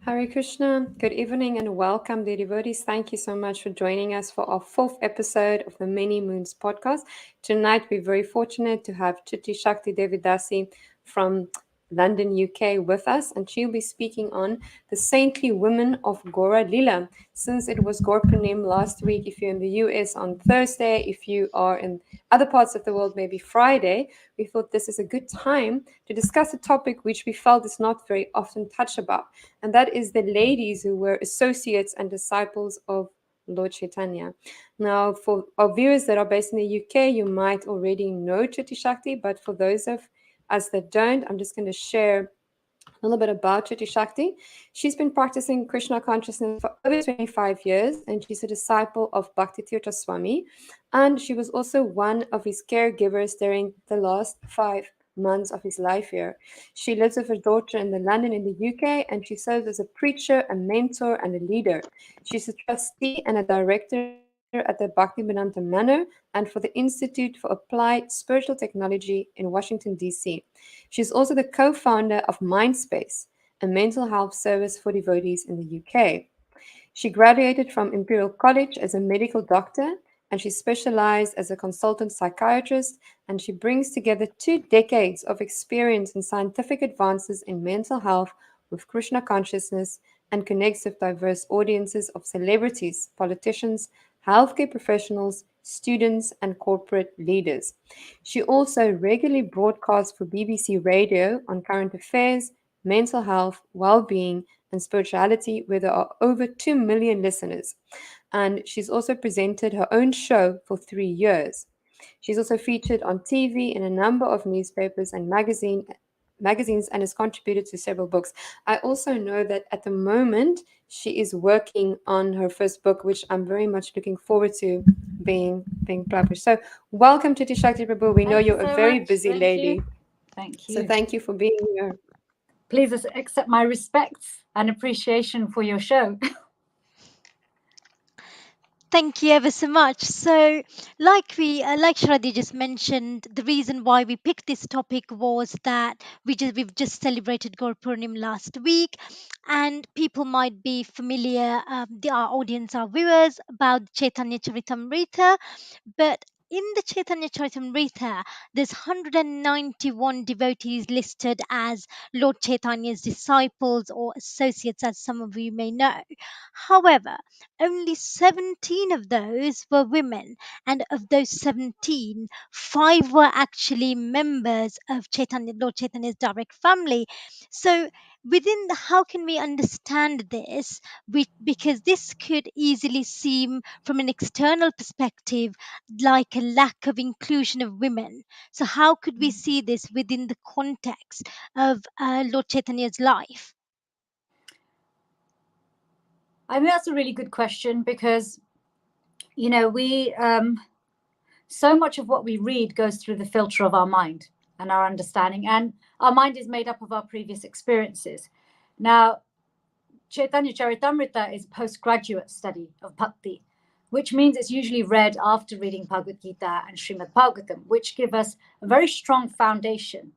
Hare Krishna, good evening and welcome, dear devotees. Thank you so much for joining us for our fourth episode of the Many Moons podcast. Tonight, we're very fortunate to have CITI-ЩАКТI Devi Dasi from London, UK with us, and she'll be speaking on the saintly women of Gaura Lila. Since it was Gaur Purnima last week, if you're in the US on Thursday, if you are in other parts of the world, maybe Friday, we thought this is a good time to discuss a topic which we felt is not very often touched about, and that is the ladies who were associates and disciples of Lord Chaitanya. Now, for our viewers that are based in the UK, you might already know CITI-ЩАКТI, but for those of us that don't, I'm just going to share a little bit about CITI-ЩАКTI. She's been practicing Krishna consciousness for over 25 years, and she's a disciple of Bhaktitirtha Swami. And she was also one of his caregivers during the last 5 months of his life here. She lives with her daughter in London in the UK, and she serves as a preacher, a mentor, and a leader. She's a trustee and a director at the Bhaktivedanta Manor and for the Institute for Applied Spiritual Technology in Washington, D.C. She's also the co-founder of Mindspace, a mental health service for devotees in the UK. She graduated from Imperial College as a medical doctor, and she specialized as a consultant psychiatrist, and she brings together 2 decades of experience in scientific advances in mental health with Krishna consciousness and connects with diverse audiences of celebrities, politicians, healthcare professionals, students, and corporate leaders. She also regularly broadcasts for BBC Radio on current affairs, mental health, well-being, and spirituality, where there are over 2 million listeners. And she's also presented her own show for 3 years. She's also featured on TV in a number of newspapers and magazines and has contributed to several books. I also know that at the moment she is working on her first book, which I'm very much looking forward to being published. So welcome to CITI-ЩАКТI Prabhu. We know Thank you you're a so very much. busy Thank lady. you. Thank you. So thank you for being here. Please accept my respects and appreciation for your show. Thank you ever so much. So, like Shraddha just mentioned, the reason why we picked this topic was that we've just celebrated Gaur Purnim last week, and people might be familiar, our audience, our viewers, about Chaitanya Charitamrita, but in the Chaitanya Charitamrita, there's 191 devotees listed as Lord Chaitanya's disciples or associates, as some of you may know. However, only 17 of those were women, and of those 17, 5 were actually members of Lord Chaitanya's direct family. So within how can we understand this? Because this could easily seem from an external perspective like a lack of inclusion of women. So how could we see this within the context of Lord Chaitanya's life? I think that's a really good question because, we so much of what we read goes through the filter of our mind and our understanding, and our mind is made up of our previous experiences. Now, Chaitanya Charitamrita is a postgraduate study of bhakti, which means it's usually read after reading Bhagavad Gita and Srimad Bhagavatam, which give us a very strong foundation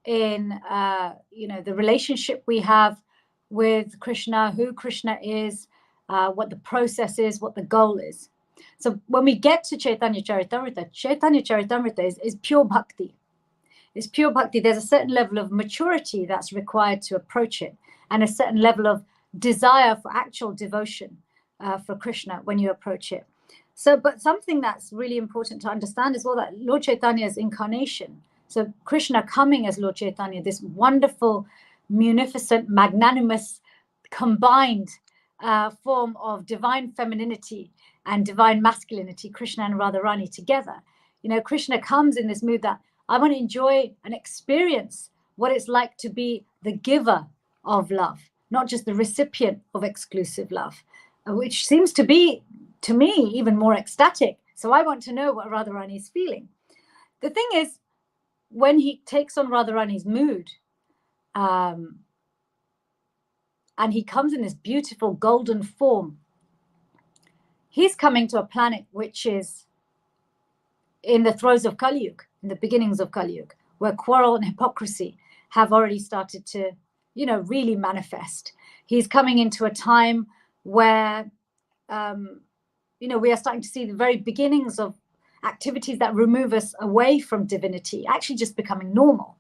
in the relationship we have with Krishna, who Krishna is, what the process is, what the goal is. So when we get to Chaitanya Charitamrita is pure bhakti. It's pure bhakti. There's a certain level of maturity that's required to approach it, and a certain level of desire for actual devotion for Krishna when you approach it. So, but something that's really important to understand as well, that Lord Chaitanya's incarnation, so Krishna coming as Lord Chaitanya, this wonderful, munificent, magnanimous, combined form of divine femininity and divine masculinity, Krishna and Radharani together. Krishna comes in this mood that I want to enjoy and experience what it's like to be the giver of love, not just the recipient of exclusive love, which seems to be, to me, even more ecstatic. So I want to know what Radharani is feeling. The thing is, when he takes on Radharani's mood, and he comes in this beautiful golden form, he's coming to a planet which is in the throes of Kali Yuga, in the beginnings of Kali Yuga, where quarrel and hypocrisy have already started to really manifest. He's coming into a time where, we are starting to see the very beginnings of activities that remove us away from divinity actually just becoming normal,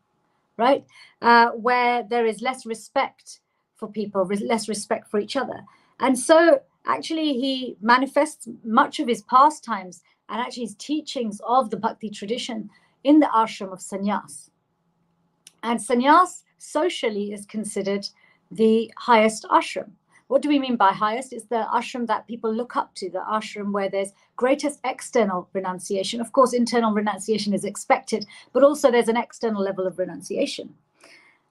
right? Where there is less respect for people, less respect for each other. And so actually he manifests much of his pastimes and actually his teachings of the Bhakti tradition in the ashram of sannyas. And sannyas socially is considered the highest ashram. What do we mean by highest? It's the ashram that people look up to, the ashram where there's greatest external renunciation. Of course, internal renunciation is expected, but also there's an external level of renunciation.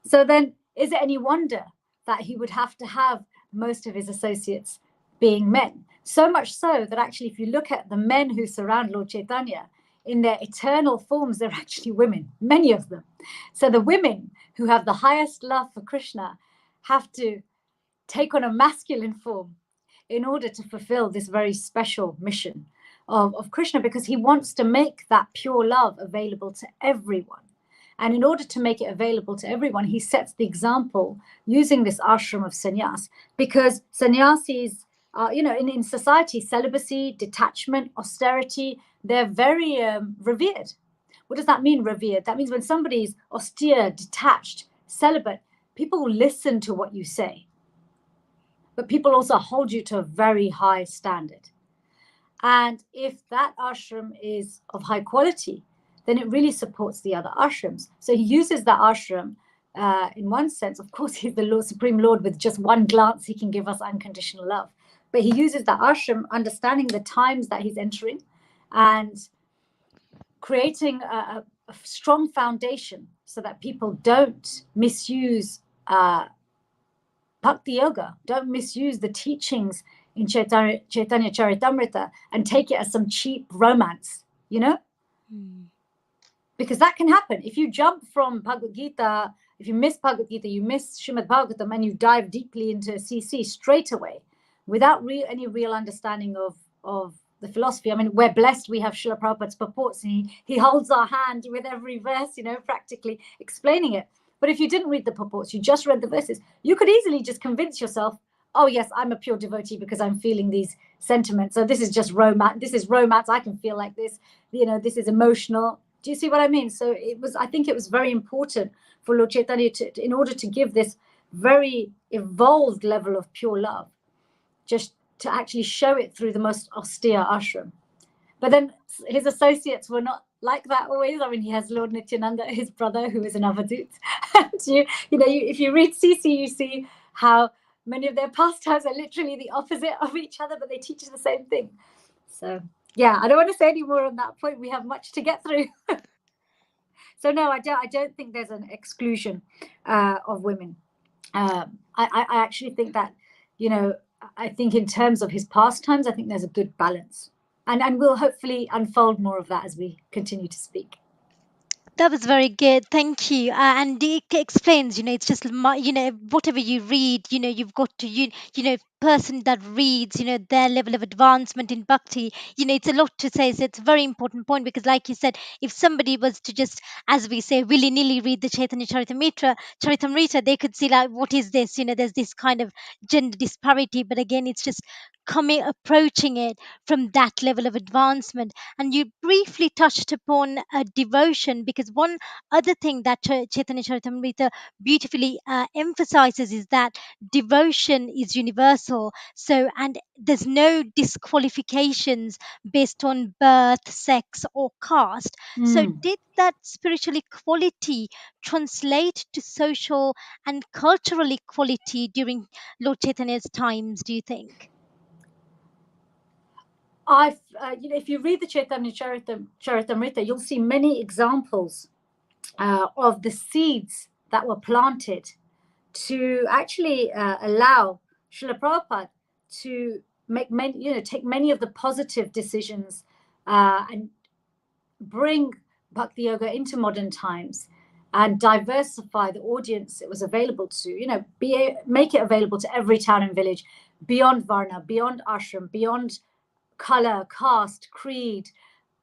So then, is it any wonder that he would have to have most of his associates being men? So much so that actually, if you look at the men who surround Lord Caitanya, in their eternal forms, they're actually women, many of them. So the women who have the highest love for Krishna have to take on a masculine form in order to fulfill this very special mission of Krishna, because he wants to make that pure love available to everyone. And in order to make it available to everyone, he sets the example using this ashram of sannyas, because sannyasis are, in society, celibacy, detachment, austerity, they're very revered. What does that mean, revered? That means when somebody's austere, detached, celibate, people will listen to what you say. But people also hold you to a very high standard. And if that ashram is of high quality, then it really supports the other ashrams. So he uses that ashram in one sense. Of course, he's the Lord, Supreme Lord. With just one glance, he can give us unconditional love. But he uses that ashram, understanding the times that he's entering and creating a strong foundation so that people don't misuse Bhakti Yoga, don't misuse the teachings in Caitanya Charitamrita and take it as some cheap romance, Because that can happen. If you jump from Bhagavad Gita, if you miss Bhagavad Gita, you miss Srimad Bhagavatam, and you dive deeply into CC straight away without any real understanding of the philosophy. I mean, we're blessed. We have Srila Prabhupada's purports, and he holds our hand with every verse, practically explaining it. But if you didn't read the purports, you just read the verses, you could easily just convince yourself, oh, yes, I'm a pure devotee because I'm feeling these sentiments. So this is just romance. This is romance. I can feel like this. This is emotional. Do you see what I mean? So I think it was very important for Lord Caitanya in order to give this very evolved level of pure love, just to actually show it through the most austere ashram. But then his associates were not like that always. I mean, he has Lord Nichinanda, his brother, who is an avadut. And if you read CC, you see how many of their pastimes are literally the opposite of each other, but they teach the same thing. So, yeah, I don't want to say any more on that point. We have much to get through. So, no, I don't think there's an exclusion of women. I actually think that, I think in terms of his pastimes, I think there's a good balance. And we'll hopefully unfold more of that as we continue to speak. That was very good. Thank you. And it explains, it's just, whatever you read, you've got to, person that reads, their level of advancement in bhakti, it's a lot to say. So it's a very important point because, like you said, if somebody was to just, as we say, willy nilly read the Chaitanya Charitamrita, they could see, like, what is this? There's this kind of gender disparity. But again, it's just approaching it from that level of advancement. And you briefly touched upon devotion, because one other thing that Chaitanya Charitamrita beautifully emphasizes is that devotion is universal. So, and there's no disqualifications based on birth, sex, or caste. So, did that spiritual equality translate to social and cultural equality during Lord Chaitanya's times, do you think? If you read the Chaitanya Charitamrita, you'll see many examples of the seeds that were planted to actually allow Srila Prabhupada to take many of the positive decisions and bring Bhakti Yoga into modern times and diversify the audience it was available to, make it available to every town and village, beyond Varna, beyond ashram, beyond color, caste, creed,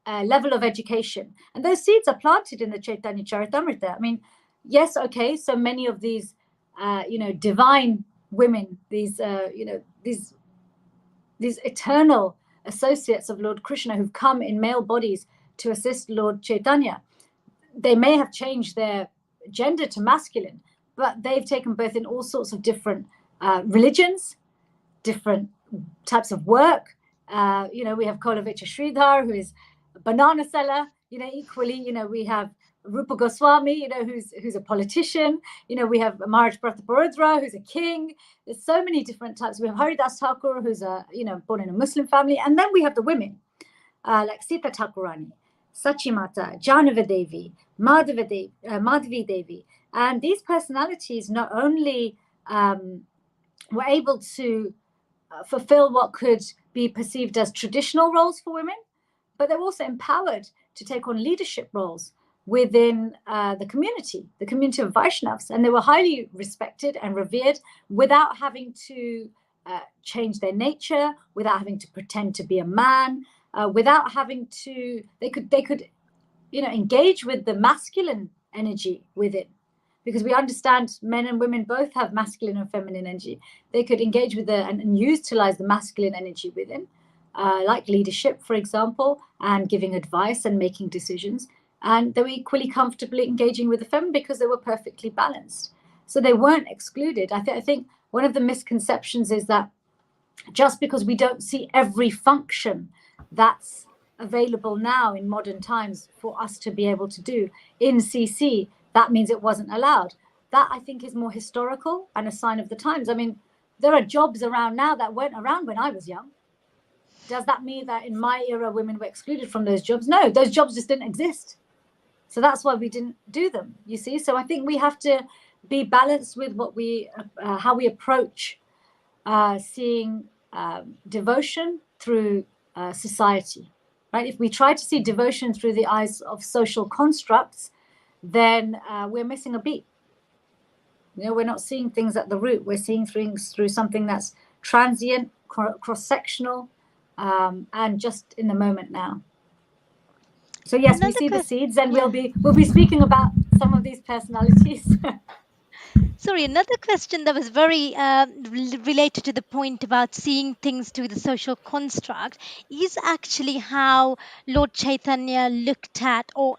level of education. And those seeds are planted in the Chaitanya Charitamrita. I mean, yes, okay, so many of these divine women, these eternal associates of Lord Krishna who've come in male bodies to assist Lord Chaitanya. They may have changed their gender to masculine, but they've taken birth in all sorts of different religions, different types of work. We have Kolavicha Sridhar, who is a banana seller. Equally, we have Rupa Goswami, who's a politician. We have Maharaj Prataparodra, who's a king. There's so many different types. We have Haridas Thakur, who's born in a Muslim family. And then we have the women, like Sita Thakurani, Sachimata, Janavidevi, Madhavi Devi. And these personalities not only were able to fulfill what could be perceived as traditional roles for women, but they're also empowered to take on leadership roles within the community of Vaishnavas. And they were highly respected and revered without having to change their nature, without having to pretend to be a man, without having to, they could engage with the masculine energy within. Because we understand men and women both have masculine and feminine energy. They could engage with and utilize the masculine energy within, like leadership, for example, and giving advice and making decisions. And they were equally comfortably engaging with the feminine because they were perfectly balanced. So they weren't excluded. I think one of the misconceptions is that just because we don't see every function that's available now in modern times for us to be able to do in CC, that means it wasn't allowed. That, I think, is more historical and a sign of the times. I mean, there are jobs around now that weren't around when I was young. Does that mean that in my era, women were excluded from those jobs? No, those jobs just didn't exist. So that's why we didn't do them, you see? So I think we have to be balanced with how we approach seeing devotion through society, right? If we try to see devotion through the eyes of social constructs, then we're missing a beat. We're not seeing things at the root. We're seeing things through something that's transient, cross-sectional, and just in the moment now. So yes, we see the seeds, and we'll be speaking about some of these personalities. Sorry, another question that was very related to the point about seeing things through the social construct is actually how Lord Chaitanya looked at or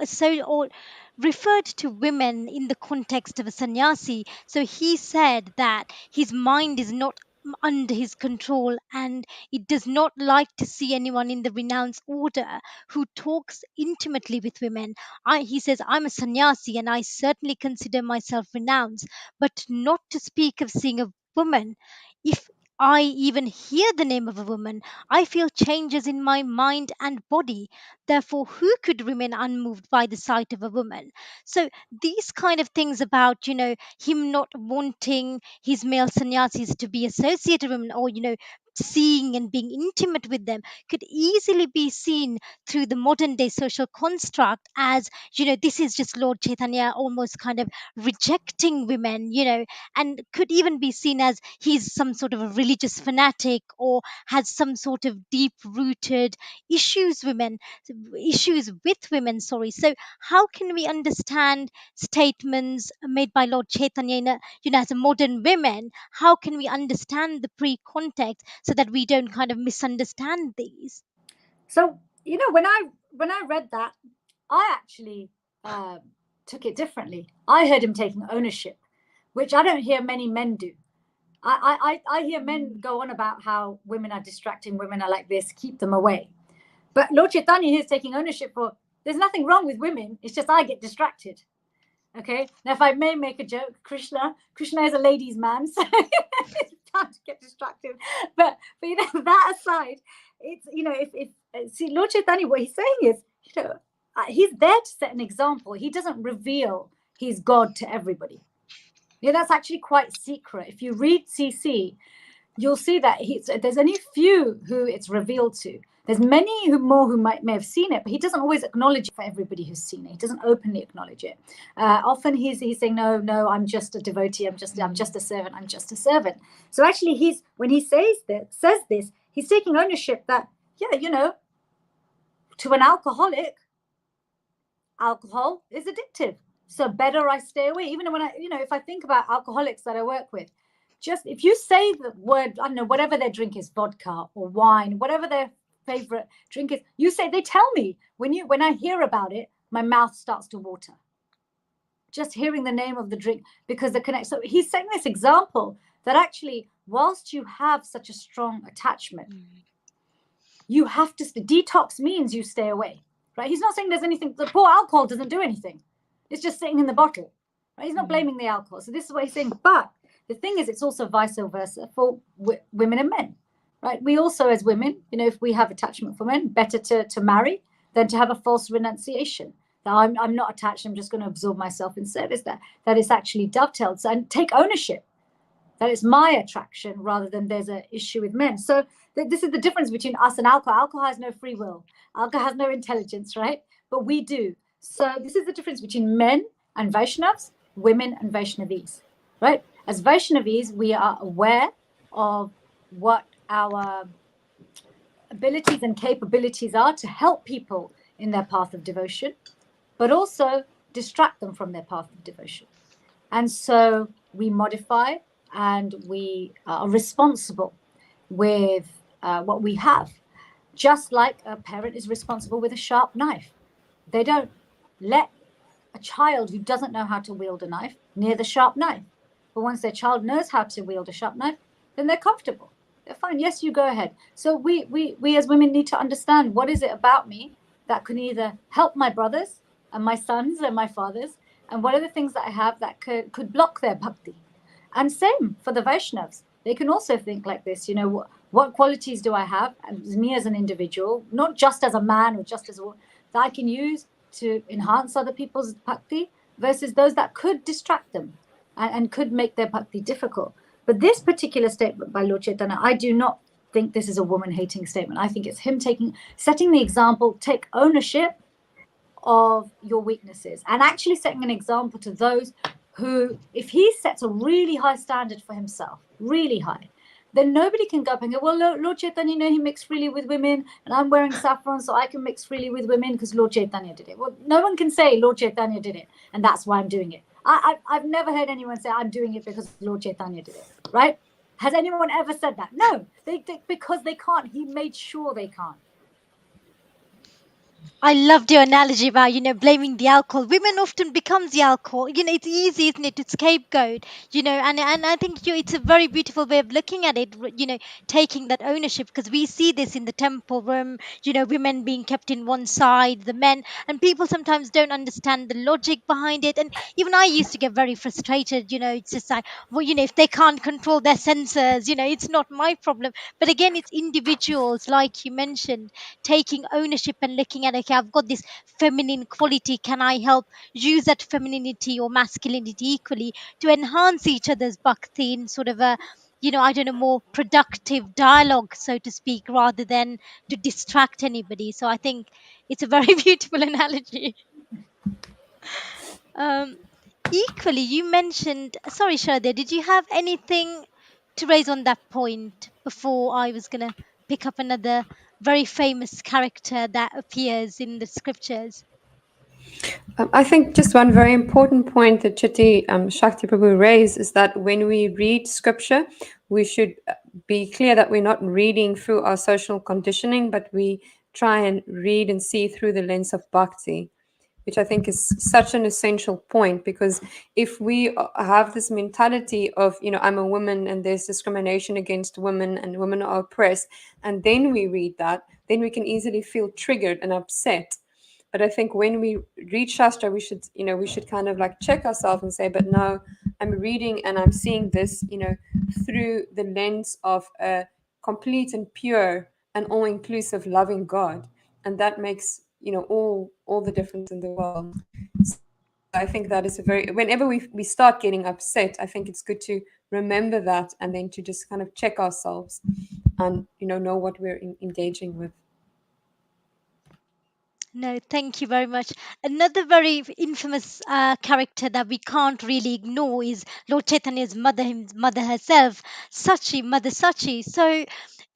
referred to women in the context of a sannyasi. So he said that his mind is not under his control and it does not like to see anyone in the renounced order who talks intimately with women. He says, I'm a sannyasi and I certainly consider myself renounced, but not to speak of seeing a woman. If I even hear the name of a woman, I feel changes in my mind and body. Therefore, who could remain unmoved by the sight of a woman? So these kind of things about, him not wanting his male sannyasis to be associated with women or, seeing and being intimate with them could easily be seen through the modern day social construct as, this is just Lord Chaitanya almost kind of rejecting women, and could even be seen as he's some sort of a religious fanatic or has some sort of deep rooted issues with women. Sorry. So how can we understand statements made by Lord Chaitanya as a modern women? How can we understand the pre-context so that we don't kind of misunderstand these? So when I read that, I actually took it differently. I heard him taking ownership, which I don't hear many men do. I hear men go on about how women are distracting, women are like this, keep them away. But Lord Chaitanya here is taking ownership for, there's nothing wrong with women, it's just I get distracted. Okay, now if I may make a joke, Krishna is a ladies' man, so it's time to get distracted. But that aside, it's if see Lord Chaitanya, what he's saying is, he's there to set an example. He doesn't reveal his God to everybody. That's actually quite secret. If you read CC, you'll see that there's only few who it's revealed to. There's many who may have seen it, but he doesn't always acknowledge it for everybody who's seen it. He doesn't openly acknowledge it. Often he's saying, no, I'm just a devotee. I'm just a servant. I'm just a servant. So actually, when he says this, he's taking ownership that, to an alcoholic, alcohol is addictive. So better I stay away. Even when if I think about alcoholics that I work with, just if you say the word, I don't know, whatever their drink is, vodka or wine, whatever their favorite drink is, they tell me, when I hear about it, my mouth starts to water. Just hearing the name of the drink, because the connect. So he's saying this example that actually, whilst you have such a strong attachment, you have to detox means you stay away, right? He's not saying there's anything. The poor alcohol doesn't do anything. It's just sitting in the bottle, right? He's not blaming the alcohol. So this is what he's saying. But the thing is, it's also vice versa for women and men, right? We also, as women, if we have attachment for men, better to marry than to have a false renunciation. That I'm not attached. I'm just going to absorb myself in service. That is actually dovetailed. So, and take ownership. That it's my attraction rather than there's an issue with men. So this is the difference between us and alcohol. Alcohol has no free will. Alcohol has no intelligence, right? But we do. So this is the difference between men and Vaishnavas, women and Vaishnavis, right? As Vaishnavis, we are aware of what our abilities and capabilities are to help people in their path of devotion, but also distract them from their path of devotion. And so we modify and we are responsible with what we have, just like a parent is responsible with a sharp knife. They don't let a child who doesn't know how to wield a knife near the sharp knife. But once their child knows how to wield a sharp knife, then they're comfortable. They're fine. Yes, you go ahead. So we as women need to understand, what is it about me that can either help my brothers and my sons and my fathers, and what are the things that I have that could block their bhakti. And same for the Vaishnavas. They can also think like this, what qualities do I have as me as an individual, not just as a man or just as a woman, that I can use to enhance other people's bhakti versus those that could distract them and could make their bhakti difficult. But this particular statement by Lord Chaitanya, I do not think this is a woman-hating statement. I think it's him setting the example, take ownership of your weaknesses, and actually setting an example to those who, if he sets a really high standard for himself, really high, then nobody can go up and go, well, Lord Chaitanya, he mixed freely with women, and I'm wearing saffron, so I can mix freely with women because Lord Chaitanya did it. Well, no one can say Lord Chaitanya did it, and that's why I'm doing it. I've never heard anyone say I'm doing it because Lord Chaitanya did it, right? Has anyone ever said that? No, because they can't. He made sure they can't. I loved your analogy about, blaming the alcohol. Women often becomes the alcohol. It's easy, isn't it, to scapegoat, and I think it's a very beautiful way of looking at it, taking that ownership, because we see this in the temple room, women being kept in one side, the men, and people sometimes don't understand the logic behind it. And even I used to get very frustrated, it's just like, well, if they can't control their senses, it's not my problem. But again, it's individuals, like you mentioned, taking ownership and looking at, okay, I've got this feminine quality, can I help use that femininity or masculinity equally to enhance each other's bhakti in sort of a, I don't know, more productive dialogue, so to speak, rather than to distract anybody. So I think it's a very beautiful analogy. um Equally, you mentioned, sorry Shraddha, did you have anything to raise on that point before I was going to pick up another very famous character that appears in the scriptures? I think just one very important point that Chitti Shakti Prabhu raised is that when we read scripture, we should be clear that we're not reading through our social conditioning, but we try and read and see through the lens of bhakti, which I think is such an essential point, because if we have this mentality of, I'm a woman and there's discrimination against women and women are oppressed, and then we read that, then we can easily feel triggered and upset. But I think when we read Shastra, we should kind of like check ourselves and say, but no, I'm reading and I'm seeing this, through the lens of a complete and pure and all-inclusive loving God. And that makes, all the difference in the world. So I think that is whenever we start getting upset, I think it's good to remember that, and then to just kind of check ourselves and, know what we're engaging with. No, thank you very much. Another very infamous character that we can't really ignore is Lord Chaitanya's mother herself, Sachi, Mother Sachi. So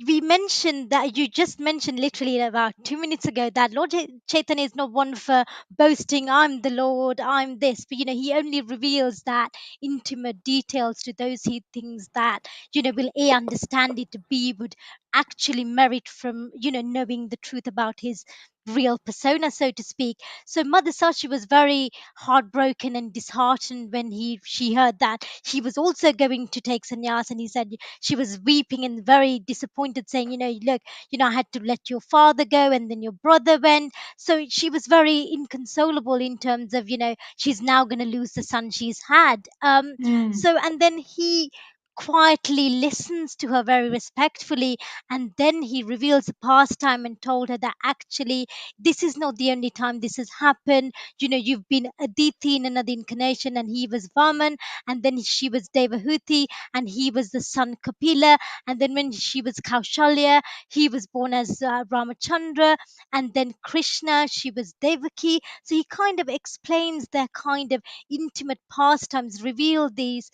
we mentioned that you just mentioned literally about 2 minutes ago that Lord Chaitanya is not one for boasting, I'm the Lord, I'm this, but he only reveals that intimate details to those he thinks that will A, understand it, B, would actually merit from knowing the truth about his real persona, so to speak. So Mother Sachi was very heartbroken and disheartened when she heard that he was also going to take sannyas, and he said she was weeping and very disappointed, saying, look, I had to let your father go, and then your brother went. So she was very inconsolable in terms of, she's now going to lose the son she's had. So, and then he quietly listens to her very respectfully, and then he reveals a pastime and told her that actually this is not the only time this has happened. You've been Aditi in another incarnation, and he was Vaman, and then she was Devahuti, and he was the son Kapila, and then when she was Kaushalya, he was born as Ramachandra, and then Krishna, she was Devaki. So he kind of explains their kind of intimate pastimes, reveal these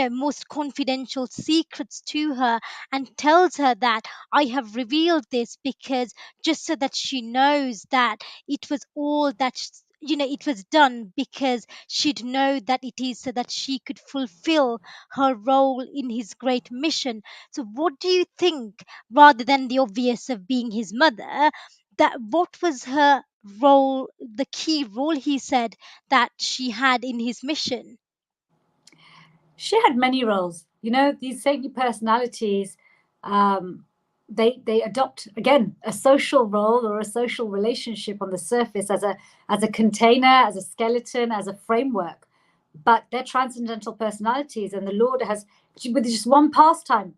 most confidential secrets to her, and tells her that I have revealed this because just so that she knows that it was all that it was done because she'd know that it is so that she could fulfill her role in his great mission. So what do you think, rather than the obvious of being his mother, that what was her role, the key role he said that she had in his mission? She had many roles. These saintly personalities, they adopt again a social role or a social relationship on the surface as a container, as a skeleton, as a framework. But they're transcendental personalities, and the Lord has, with just one pastime,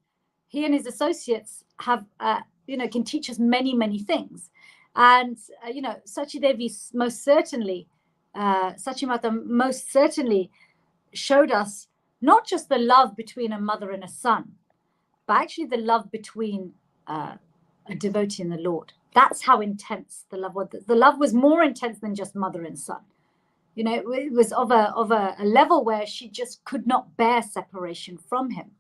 he and his associates have can teach us many things. And Sachi Devi most certainly, Sachimata most certainly showed us not just the love between a mother and a son, but actually the love between a devotee and the Lord. That's how intense the love was. The love was more intense than just mother and son. It was of a level where she just could not bear separation from him.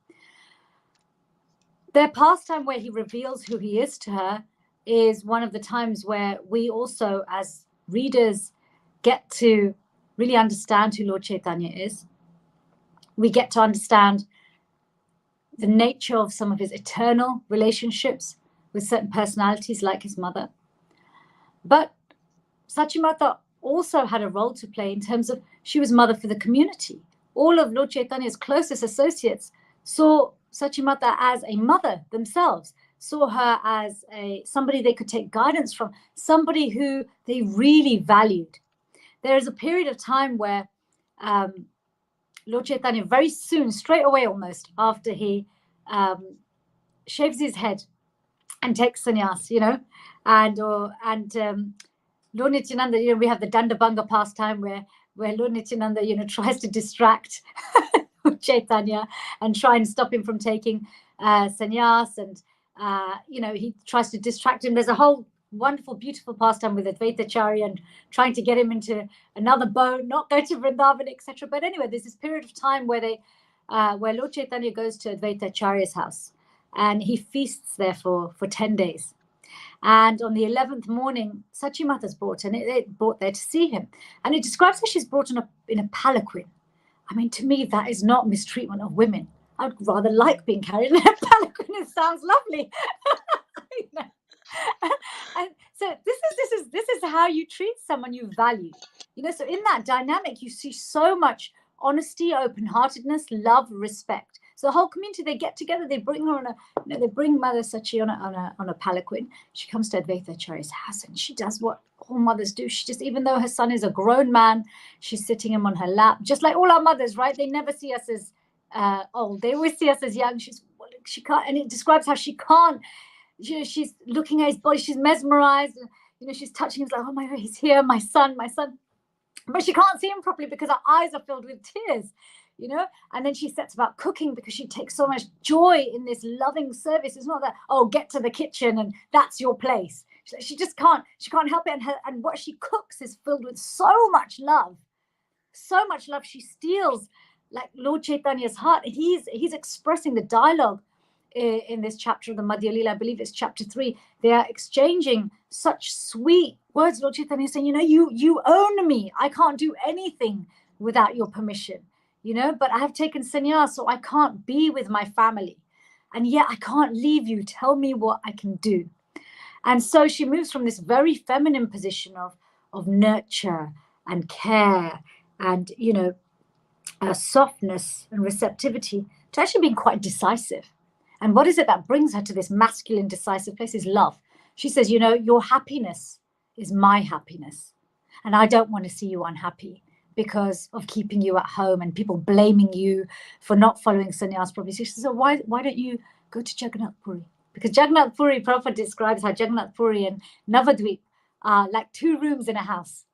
Their pastime where he reveals who he is to her is one of the times where we also, as readers, get to really understand who Lord Chaitanya is. We get to understand the nature of some of his eternal relationships with certain personalities like his mother. But Sachimata also had a role to play in terms of she was mother for the community. All of Lord Chaitanya's closest associates saw Sachimata as a mother themselves, saw her as somebody they could take guidance from, somebody who they really valued. There is a period of time where Lord Chaitanya, very soon, straight away almost, after he shaves his head and takes sannyas, and Lord Nichinanda, we have the Dandabanga pastime where Lord Nichinanda, tries to distract Chaitanya and try and stop him from taking sannyas, and he tries to distract him. There's a whole wonderful, beautiful pastime with Advaitacharya and trying to get him into another boat, not go to Vrindavan, etc. But anyway, there's this period of time where where Lord Chaitanya goes to Advaitacharya's house, and he feasts there for 10 days. And on the 11th morning, Sachimata's brought, and it brought there to see him. And it describes how she's brought in a palanquin. I mean, to me, that is not mistreatment of women. I would rather like being carried in a palanquin. It sounds lovely. And so this is how you treat someone you value. So in that dynamic, you see so much honesty, open-heartedness, love, respect. So the whole community, they get together, they bring her they bring Mother Sachi on a palanquin. She comes to Advaitacharya's house, and she does what all mothers do. She just, even though her son is a grown man, she's sitting him on her lap, just like all our mothers, right? They never see us as old. They always see us as young. She can't, and it describes how she can't. She's looking at his body, she's mesmerized, she's touching him, like, oh my God, he's here, my son. But she can't see him properly because her eyes are filled with tears, and then she sets about cooking because she takes so much joy in this loving service. It's not that, oh, get to the kitchen and that's your place. She just can't help it. And what she cooks is filled with so much love. She steals like Lord Chaitanya's heart. He's expressing the dialogue in this chapter of the Madhya Lila, I believe it's chapter 3, they are exchanging such sweet words. Lord Chaitanya is saying, you own me. I can't do anything without your permission, but I have taken sannyas, so I can't be with my family. And yet I can't leave you. Tell me what I can do. And so she moves from this very feminine position of nurture and care and, softness and receptivity to actually being quite decisive. And what is it that brings her to this masculine, decisive place is love. She says, your happiness is my happiness. And I don't want to see you unhappy because of keeping you at home and people blaming you for not following sannyas properly. She says, so why don't you go to Jagannath Puri? Because Jagannath Puri, Prabhupada describes how Jagannath Puri and Navadvip are like 2 rooms in a house.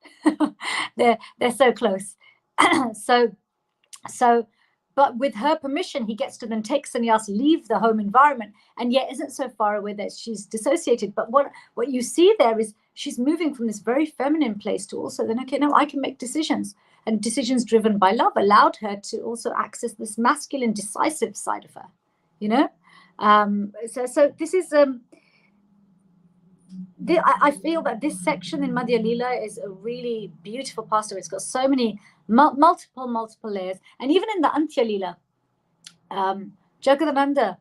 they're so close. But with her permission, he gets to then take sannyas, leave the home environment, and yet isn't so far away that she's dissociated. But what you see there is she's moving from this very feminine place to also then, okay, now I can make decisions, and decisions driven by love allowed her to also access this masculine, decisive side of her, So this is, I feel that this section in Madhya Lila is a really beautiful pastor. It's got so many multiple layers. And even in the Antya Lila, Jagadananda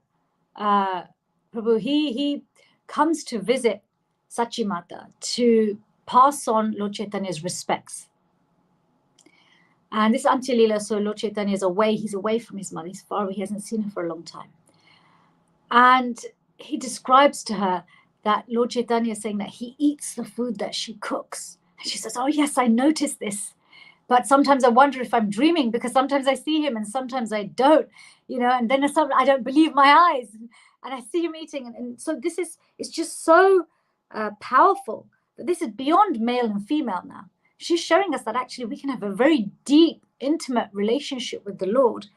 Prabhu, he comes to visit Sachi Mata to pass on Lord Chaitanya's respects. And this Antya Lila, so Lord Chaitanya is away. He's away from his mother. He's far away. He hasn't seen her for a long time. And he describes to her that Lord Chaitanya is saying that he eats the food that she cooks. And she says, oh, yes, I noticed this. But sometimes I wonder if I'm dreaming because sometimes I see him and sometimes I don't, and then I don't believe my eyes and I see him eating. And so it's just so powerful that this is beyond male and female now. She's showing us that actually we can have a very deep, intimate relationship with the Lord,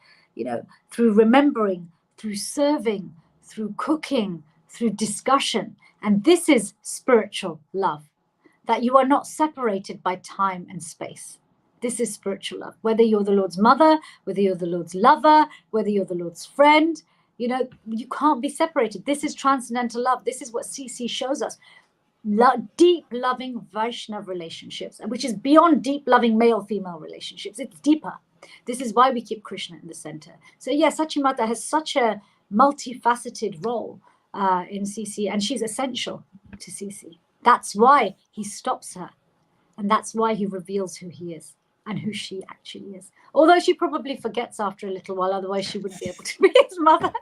through remembering, through serving, through cooking, through discussion. And this is spiritual love, that you are not separated by time and space. This is spiritual love. Whether you're the Lord's mother, whether you're the Lord's lover, whether you're the Lord's friend, you can't be separated. This is transcendental love. This is what CC shows us. Deep, loving Vaishnav relationships, which is beyond deep, loving male-female relationships. It's deeper. This is why we keep Krishna in the center. So yes, Sachi Mata has such a multifaceted role in CC, and she's essential to CC. That's why he stops her, and that's why he reveals who he is and who she actually is. Although she probably forgets after a little while, otherwise she wouldn't be able to be his mother.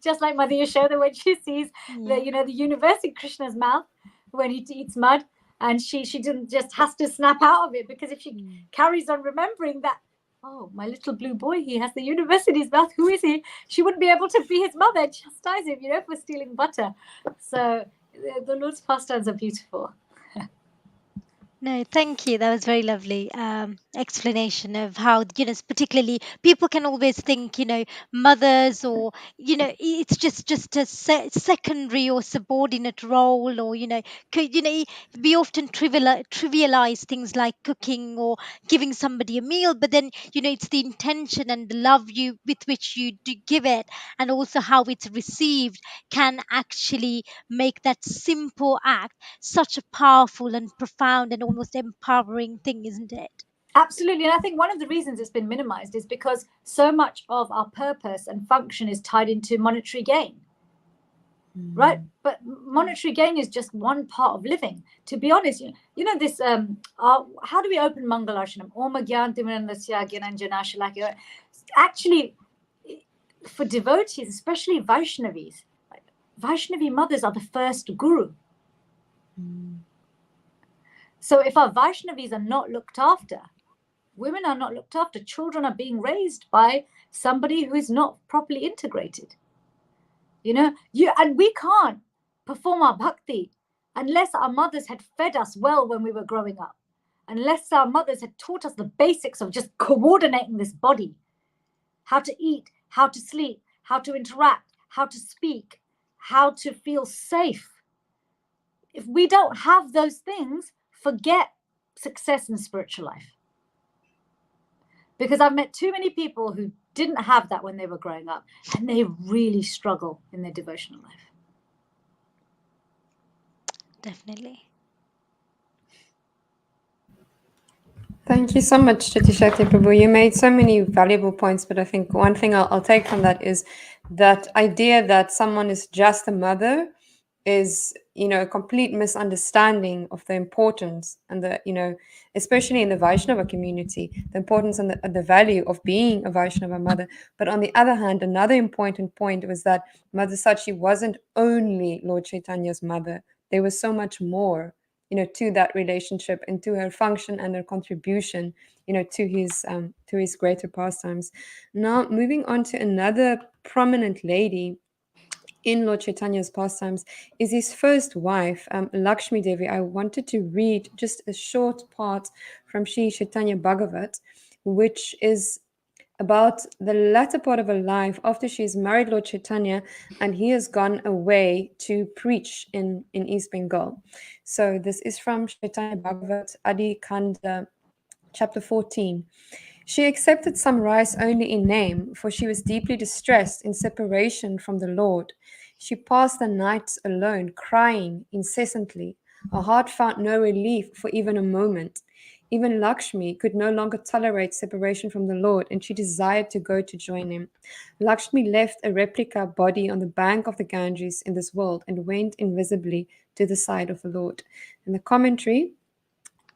Just like Mother Yashoda when she sees the universe in Krishna's mouth when he eats mud, and she didn't just has to snap out of it, because if she carries on remembering that, oh, my little blue boy, he has the universe in his mouth, who is he? She wouldn't be able to be his mother and chastise him, for stealing butter. So the Lord's pastimes are beautiful. No, thank you. That was very lovely explanation of how, particularly people can always think, mothers or, it's just a secondary or subordinate role, or, we often trivialize things like cooking or giving somebody a meal, but then, it's the intention and the love with which you do give it, and also how it's received can actually make that simple act such a powerful and profound and almost empowering thing, isn't it? Absolutely. And I think one of the reasons it's been minimized is because so much of our purpose and function is tied into monetary gain. Right? But monetary gain is just one part of living. To be honest, this, how do we open Mangalashanam? Om Gyantimanandasya Gyananjana Shalakya. Actually, for devotees, especially Vaishnavis, Vaishnavi mothers are the first guru. So if our Vaishnavis are not looked after, women are not looked after, children are being raised by somebody who is not properly integrated. And we can't perform our bhakti unless our mothers had fed us well when we were growing up, unless our mothers had taught us the basics of just coordinating this body, how to eat, how to sleep, how to interact, how to speak, how to feel safe. If we don't have those things, forget success in spiritual life. Because I've met too many people who didn't have that when they were growing up, and they really struggle in their devotional life. Definitely. Thank you so much, CITI-ЩАКТI Prabhu. You made so many valuable points, but I think one thing I'll take from that is that idea that someone is just a mother is, a complete misunderstanding of the importance and the, especially in the Vaishnava community, the importance and the value of being a Vaishnava mother. But on the other hand, another important point was that Mother Sachi wasn't only Lord Chaitanya's mother. There was so much more, to that relationship and to her function and her contribution, to his greater pastimes. Now, moving on to another prominent lady in Lord Chaitanya's pastimes is his first wife, Lakshmi Devi. I wanted to read just a short part from Sri Chaitanya Bhagavat, which is about the latter part of her life after she's married Lord Chaitanya and he has gone away to preach in East Bengal. So this is from Chaitanya Bhagavat, Adi Kanda, chapter 14. She accepted some rice only in name, for she was deeply distressed in separation from the Lord. She passed the nights alone, crying incessantly. Her heart found no relief for even a moment. Even Lakshmi could no longer tolerate separation from the Lord, and she desired to go to join him. Lakshmi left a replica body on the bank of the Ganges in this world and went invisibly to the side of the Lord. In the commentary,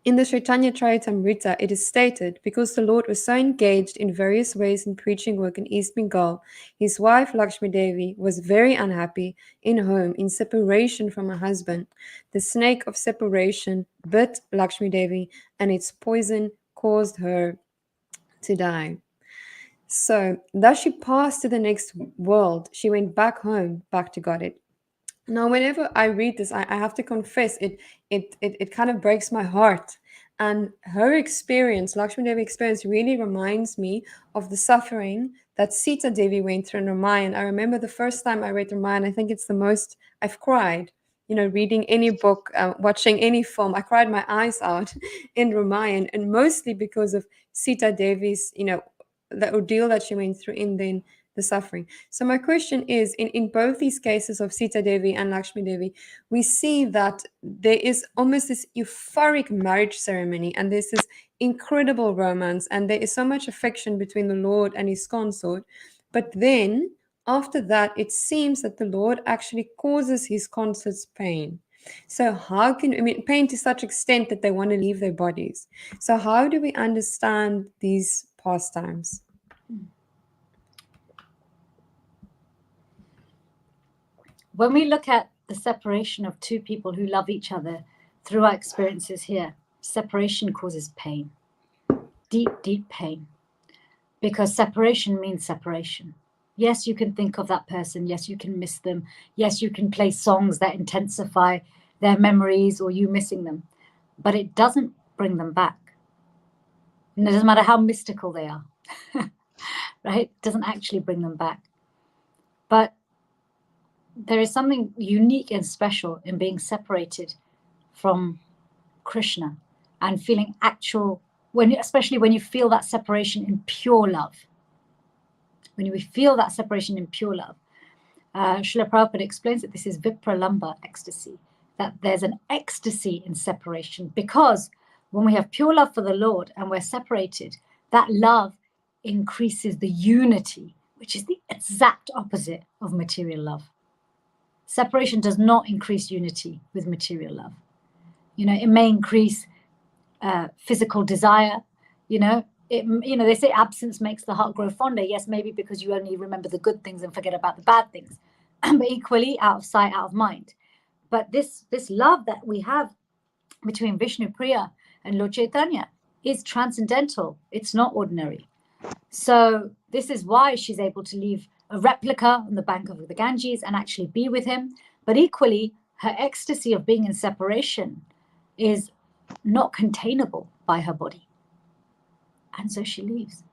in the Chaitanya Charitamrita, it is stated, because the Lord was so engaged in various ways in preaching work in East Bengal, his wife Lakshmi Devi was very unhappy in home in separation from her husband. The snake of separation bit Lakshmi Devi, and its poison caused her to die. So, thus she passed to the next world. She went back home, back to Godhead. Now, whenever I read this, I have to confess it kind of breaks my heart. And her experience, Lakshmi Devi experience, really reminds me of the suffering that Sita Devi went through in Ramayana. I remember the first time I read Ramayana, I think it's the most I've cried. Reading any book, watching any film, I cried my eyes out in Ramayana, and mostly because of Sita Devi's, the ordeal that she went through and then the suffering. So my question is, in both these cases of Sita Devi and Lakshmi Devi, we see that there is almost this euphoric marriage ceremony and there's this incredible romance and there is so much affection between the Lord and his consort. But then after that, it seems that the Lord actually causes his consorts pain. So how pain to such extent that they want to leave their bodies. So how do we understand these pastimes? When we look at the separation of two people who love each other through our experiences here, separation causes pain, deep, deep pain, because separation means separation. Yes, you can think of that person. Yes, you can miss them. Yes, you can play songs that intensify their memories or you missing them, but it doesn't bring them back. And it doesn't matter how mystical they are, right? It doesn't actually bring them back. But there is something unique and special in being separated from Krishna and feeling actual, especially when you feel that separation in pure love. When you feel that separation in pure love. Srila Prabhupada explains that this is Vipralamba ecstasy, that there's an ecstasy in separation, because when we have pure love for the Lord and we're separated, that love increases the unity, which is the exact opposite of material love. Separation does not increase unity with material love. It may increase physical desire. They say absence makes the heart grow fonder. Yes, maybe because you only remember the good things and forget about the bad things. But equally, out of sight, out of mind. But this love that we have between Vishnu Priya and Lord Chaitanya is transcendental. It's not ordinary. So this is why she's able to leave a replica on the bank of the Ganges and actually be with him. But equally, her ecstasy of being in separation is not containable by her body. And so she leaves.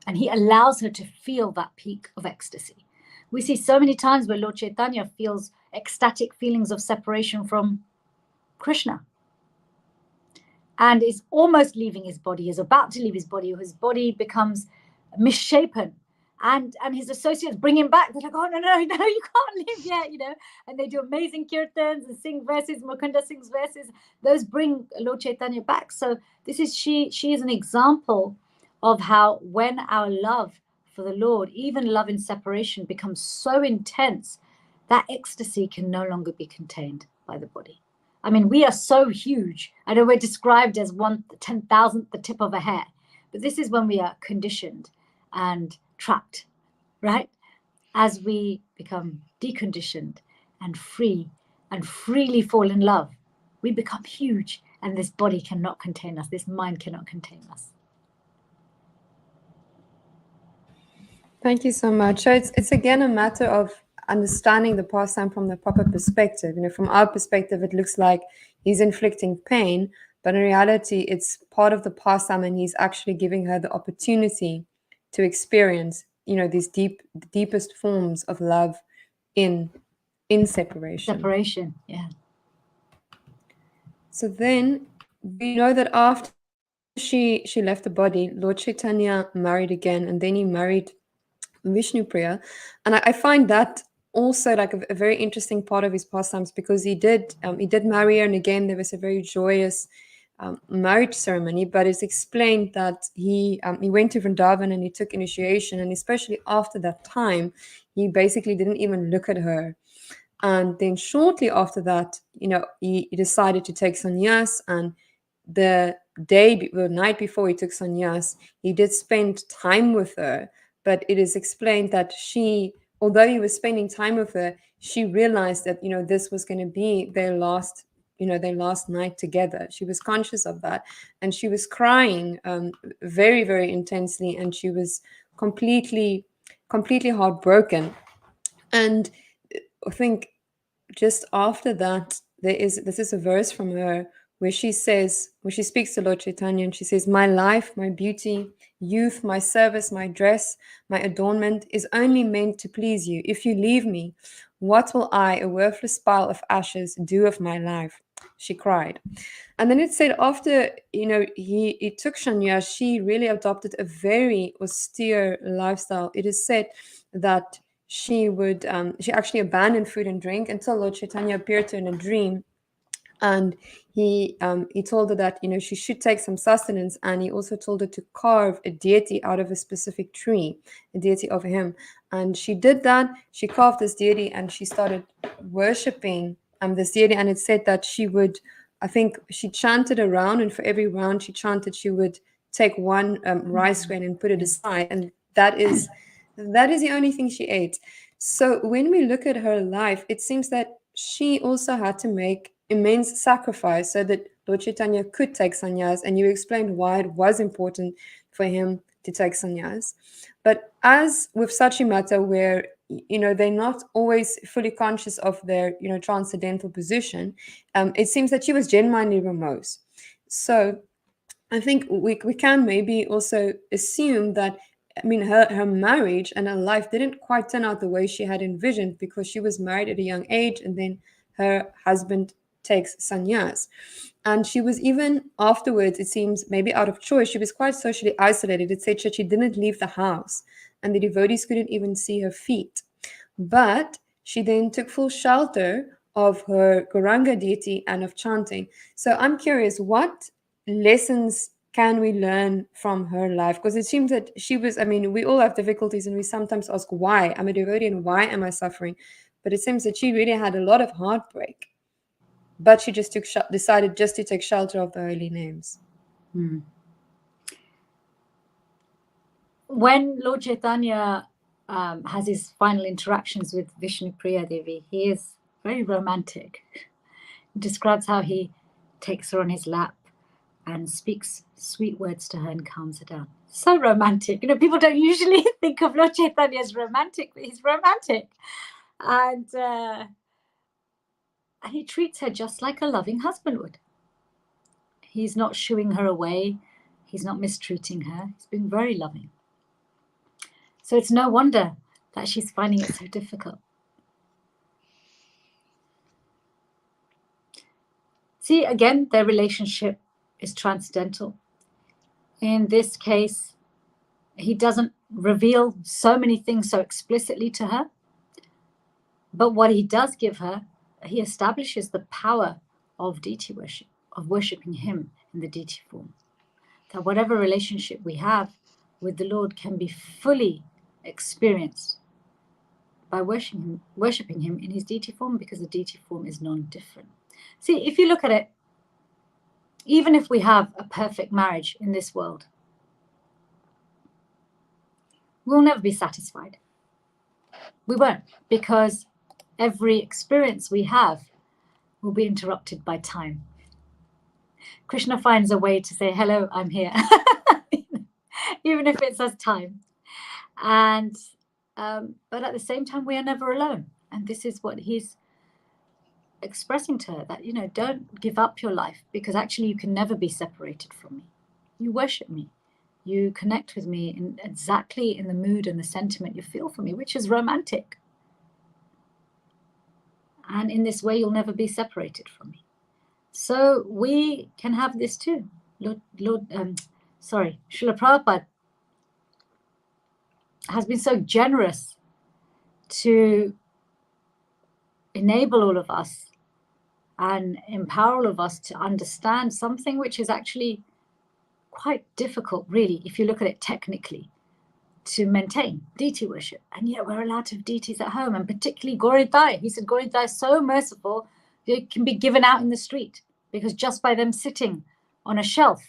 And he allows her to feel that peak of ecstasy. We see so many times where Lord Chaitanya feels ecstatic feelings of separation from Krishna. And is almost leaving his body, is about to leave his body becomes misshapen. And his associates bring him back. They're like, oh, no, you can't leave yet, And they do amazing kirtans and sing verses. Mukunda sings verses. Those bring Lord Chaitanya back. So she is an example of how when our love for the Lord, even love in separation, becomes so intense, that ecstasy can no longer be contained by the body. I mean, we are so huge. I know we're described as 1/10,000th the tip of a hair, but this is when we are conditioned and trapped, right? As we become deconditioned and free and freely fall in love, we become huge, and this body cannot contain us. This mind cannot contain us. Thank you so much. So it's again a matter of understanding the pastime from the proper perspective. From our perspective, it looks like he's inflicting pain, but in reality, it's part of the pastime, and he's actually giving her the opportunity to experience, these deepest forms of love in separation. Separation, yeah. So then we know that after she left the body, Lord Chaitanya married again, and then he married Vishnupriya. And I find that also like a very interesting part of his pastimes, because he did marry her, and again there was a very joyous marriage ceremony. But it's explained that he went to Vrindavan and he took initiation, and especially after that time, he basically didn't even look at her. And then shortly after that, he decided to take sannyas, and the night before he took sannyas, he did spend time with her. But it is explained that although he was spending time with her, she realized that, this was going to be their last night together. She was conscious of that, and she was crying very, very intensely, and she was completely heartbroken. And I think just after that, this is a verse from her where she speaks to Lord Chaitanya, and she says, "My life, my beauty, youth, my service, my dress, my adornment is only meant to please you. If you leave me, what will I, a worthless pile of ashes, do of my life?" She cried. And then it said after, he took sannyas, she really adopted a very austere lifestyle. It is said that she actually abandoned food and drink until Lord Chaitanya appeared to her in a dream, and he told her that she should take some sustenance, and he also told her to carve a deity out of a specific tree, a deity of him. And she did that. She carved this deity, and she started worshipping this deity. And it said that she chanted a round, and for every round she chanted, she would take one rice grain and put it aside, and that is the only thing she ate. So when we look at her life, it seems that she also had to make immense sacrifice so that Lord Chaitanya could take sannyas, and you explained why it was important for him to take sannyas. But as with Sachimata, where they're not always fully conscious of their transcendental position, it seems that she was genuinely remorse. So I think we can maybe also assume that, her marriage and her life didn't quite turn out the way she had envisioned, because she was married at a young age, and then her husband takes sannyas. And she was, even afterwards, it seems maybe out of choice, she was quite socially isolated. It said that she didn't leave the house, and the devotees couldn't even see her feet. But she then took full shelter of her Gauranga deity and of chanting. So I'm curious, what lessons can we learn from her life? Because it seems that she was, we all have difficulties, and we sometimes ask, why? I'm a devotee, and why am I suffering? But it seems that she really had a lot of heartbreak, but she just decided just to take shelter of the holy names. When Lord Chaitanya has his final interactions with Vishnupriya Devi, he is very romantic. He describes how he takes her on his lap and speaks sweet words to her and calms her down. So romantic. People don't usually think of Lord Chaitanya as romantic, but he's romantic. And he treats her just like a loving husband would. He's not shooing her away. He's not mistreating her. He's been very loving. So it's no wonder that she's finding it so difficult. See, again, their relationship is transcendental. In this case, he doesn't reveal so many things so explicitly to her. But what he does give her, he establishes the power of deity worship, of worshipping him in the deity form. That whatever relationship we have with the Lord can be fully experienced by worshipping him in his deity form, because the deity form is non-different. See, if you look at it, even if we have a perfect marriage in this world, we'll never be satisfied. We won't, because every experience we have will be interrupted by time. Krishna finds a way to say, hello, I'm here, even if it says time. And but at the same time, we are never alone. And this is what he's expressing to her, that, you know, don't give up your life, because actually you can never be separated from me. You worship me. You connect with me exactly in the mood and the sentiment you feel for me, which is romantic. And in this way, you'll never be separated from me. So we can have this too. Srila Prabhupada has been so generous to enable all of us and empower all of us to understand something which is actually quite difficult, really, if you look at it technically, to maintain deity worship. And yet we're allowed to have deities at home, and particularly Gaura. He said Gaura is so merciful, they can be given out in the street, because just by them sitting on a shelf,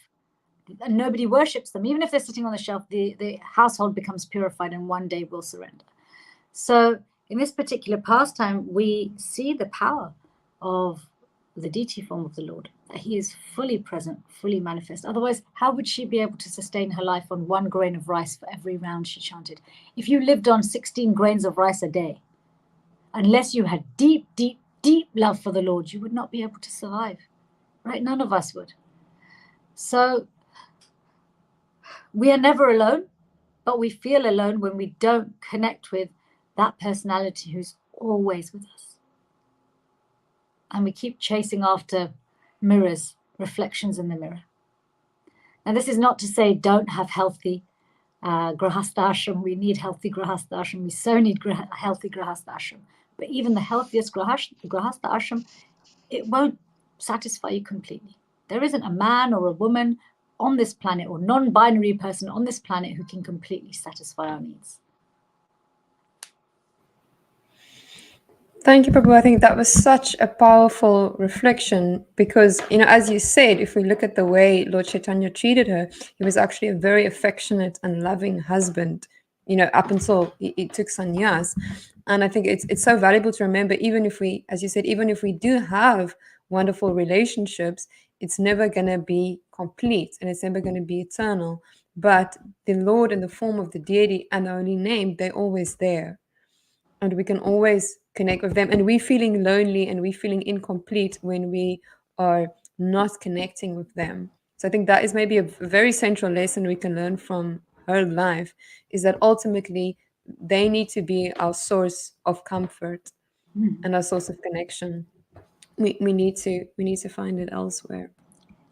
and nobody worships them, even if they're sitting on the shelf, the household becomes purified and one day will surrender. So in this particular pastime, we see the power of the deity form of the Lord. He is fully present, fully manifest. Otherwise, how would she be able to sustain her life on 1 grain of rice for every round she chanted? If you lived on 16 grains of rice a day, unless you had deep, deep, deep love for the Lord, you would not be able to survive, right? None of us would. So we are never alone, but we feel alone when we don't connect with that personality who's always with us. And we keep chasing after mirrors, reflections in the mirror. Now, this is not to say don't have healthy grahastha ashram. We need healthy grahastha ashram. We so need healthy grahastha ashram. But even the healthiest grahastha ashram, it won't satisfy you completely. There isn't a man or a woman on this planet, or non-binary person on this planet, who can completely satisfy our needs. Thank you, Prabhu. I think that was such a powerful reflection, because, you know, as you said, if we look at the way Lord Caitanya treated her, he was actually a very affectionate and loving husband, you know, up until he took sannyas. And I think it's so valuable to remember, even if we, as you said, even if we do have wonderful relationships, it's never going to be complete and it's never going to be eternal. But the Lord, in the form of the deity and the holy name, they're always there. And we can always connect with them. And we're feeling lonely and we're feeling incomplete when we are not connecting with them. So I think that is maybe a very central lesson we can learn from her life, is that ultimately they need to be our source of comfort and our source of connection. We need to find it elsewhere.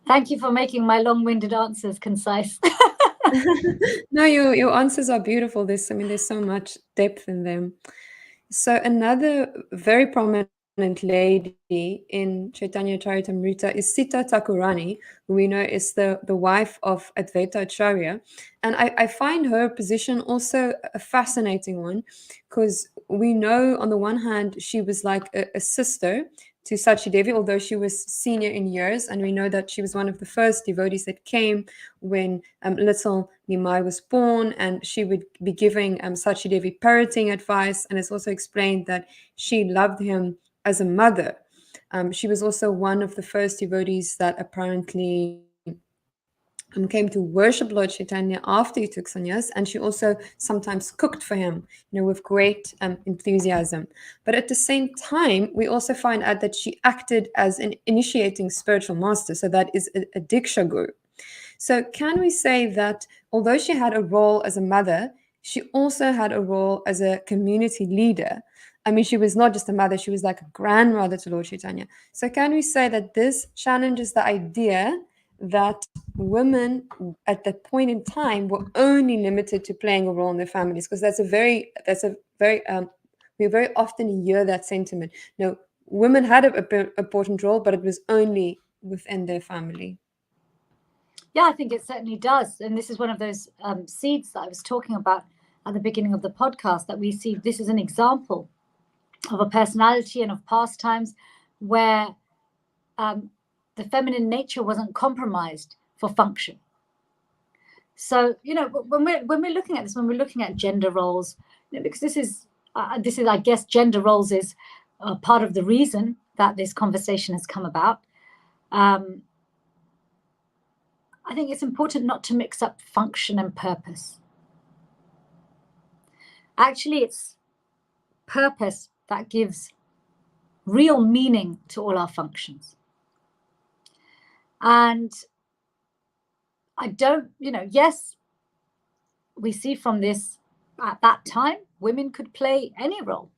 Thank you for making my long-winded answers concise. No, your answers are beautiful. There's so much depth in them. So another very prominent lady in Chaitanya Charitamrita is Sita Thakurani, who we know is the wife of Advaita Acharya. And I find her position also a fascinating one, because we know on the one hand she was like a sister to Sachidevi, although she was senior in years, and we know that she was one of the first devotees that came when little Nimai was born, and she would be giving Sachidevi parenting advice, and it's also explained that she loved him as a mother. She was also one of the first devotees that apparently came to worship Lord Chaitanya after he took sannyas, and she also sometimes cooked for him, with great enthusiasm. But at the same time, we also find out that she acted as an initiating spiritual master, so that is a Diksha Guru. So can we say that although she had a role as a mother, she also had a role as a community leader? I mean, she was not just a mother, she was like a grandmother to Lord Chaitanya. So can we say that this challenges the idea that women at that point in time were only limited to playing a role in their families, because that's a very we very often hear that sentiment. No, women had an important role, but it was only within their family. Yeah, I think it certainly does. And this is one of those seeds that I was talking about at the beginning of the podcast, that we see this is an example of a personality and of pastimes where the feminine nature wasn't compromised for function. So, when we're looking at this, when we're looking at gender roles, because this is, I guess, gender roles is part of the reason that this conversation has come about. I think it's important not to mix up function and purpose. Actually, it's purpose that gives real meaning to all our functions. And I don't, yes, we see from this, at that time, women could play any role.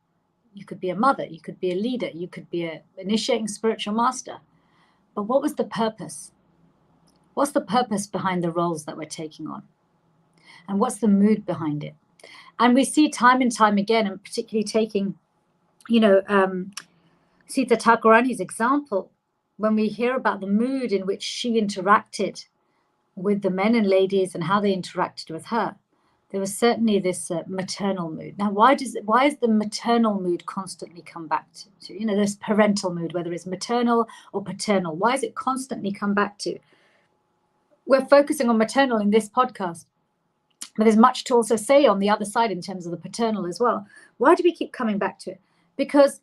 You could be a mother, you could be a leader, you could be an initiating spiritual master. But what was the purpose? What's the purpose behind the roles that we're taking on? And what's the mood behind it? And we see time and time again, and particularly taking, Sita Thakurani's example, when we hear about the mood in which she interacted with the men and ladies and how they interacted with her, there was certainly this maternal mood. Now, why is the maternal mood constantly come back to? This parental mood, whether it's maternal or paternal, why is it constantly come back to? We're focusing on maternal in this podcast, but there's much to also say on the other side in terms of the paternal as well. Why do we keep coming back to it? Because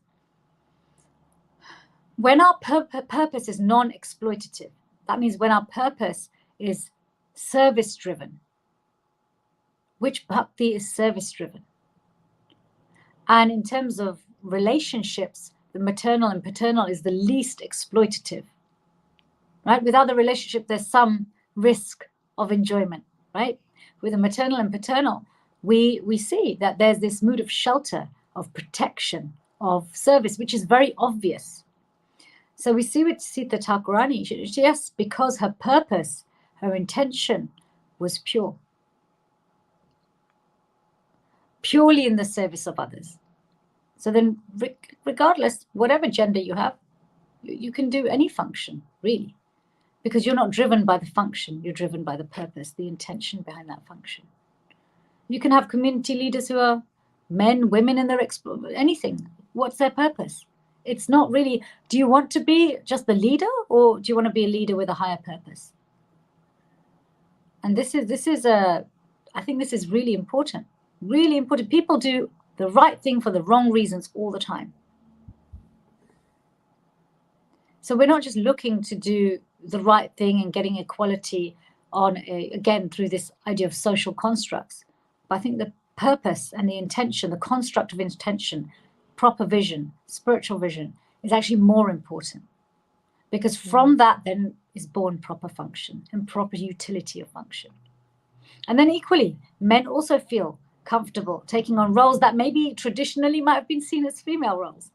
when our purpose is non-exploitative, that means when our purpose is service-driven, which bhakti is service-driven. And in terms of relationships, the maternal and paternal is the least exploitative, right? With other relationships, there's some risk of enjoyment, right? With the maternal and paternal, we see that there's this mood of shelter, of protection, of service, which is very obvious. So we see with Sita Thakurani, yes, because her purpose, her intention was purely in the service of others. So then, regardless, whatever gender you have, you can do any function, really, because you're not driven by the function, you're driven by the purpose, the intention behind that function. You can have community leaders who are men, women, and they're anything. What's their purpose? It's not really, do you want to be just the leader, or do you want to be a leader with a higher purpose? And I think this is really important. Really important. People do the right thing for the wrong reasons all the time. So we're not just looking to do the right thing and getting equality again, through this idea of social constructs. But I think the purpose and the intention, the construct of intention, proper vision, spiritual vision, is actually more important. Because from that then is born proper function and proper utility of function. And then equally, men also feel comfortable taking on roles that maybe traditionally might have been seen as female roles.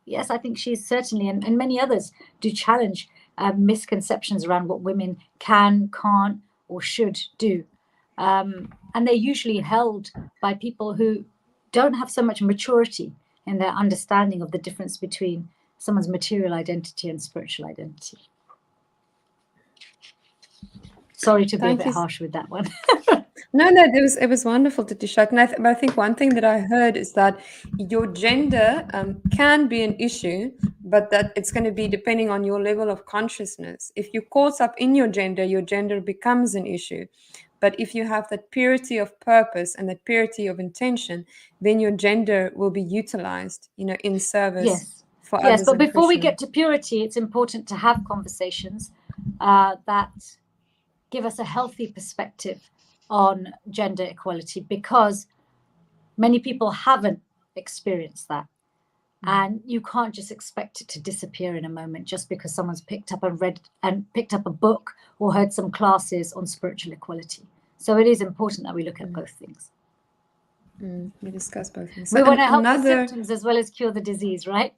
Yes, I think she's certainly, and many others do challenge misconceptions around what women can, can't, or should do. And they're usually held by people who don't have so much maturity in their understanding of the difference between someone's material identity and spiritual identity. Sorry to be a bit harsh with that one. No, it was wonderful, Titisha. And I think one thing that I heard is that your gender can be an issue, but that it's going to be depending on your level of consciousness. If you're caught up in your gender becomes an issue. But if you have that purity of purpose and that purity of intention, then your gender will be utilized, in service for others. Yes, but before we get to purity, it's important to have conversations that give us a healthy perspective on gender equality, because many people haven't experienced that. And you can't just expect it to disappear in a moment just because someone's picked up a book or heard some classes on spiritual equality. So it is important that we look at both things. We discuss both things. We want to help the symptoms as well as cure the disease, right?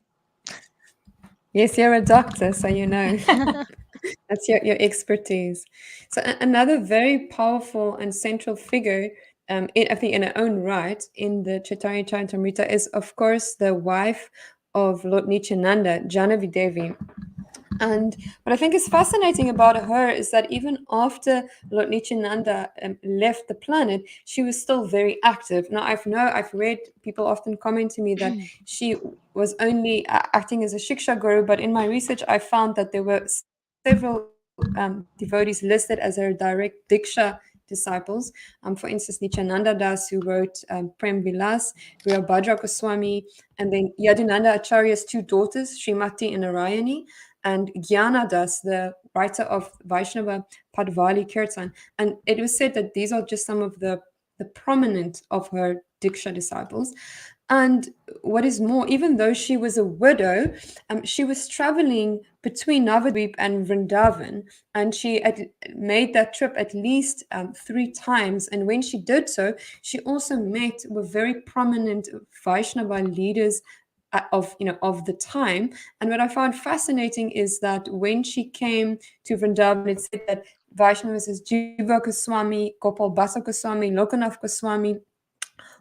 Yes, you're a doctor, so you know. That's your expertise. So another very powerful and central figure, I think in her own right, in the Chaitanya Charitamrita is, of course, the wife of Lord Nichinanda, Janavidevi. And what I think is fascinating about her is that even after Lord Nichinanda left the planet, she was still very active. Now, I've read people often comment to me that she was only acting as a Shiksha Guru, but in my research, I found that there were several devotees listed as her direct Diksha disciples. For instance, Nichinanda Das, who wrote Prem Vilas, Virabhadra Goswami, and then Yadunanda Acharya's two daughters, Srimati and Narayani, and Gyanadas, the writer of Vaishnava Padvali Kirtan. And it was said that these are just some of the prominent of her Diksha disciples. And what is more, even though she was a widow, she was traveling between Navadvip and Vrindavan, and she had made that trip at least 3 times. And when she did so, she also met with very prominent Vaishnava leaders of the time. And what I found fascinating is that when she came to Vrindavan, it said that Vaishnavas as Jiva Goswami, Gopal Basa Goswami, Lokanath Goswami,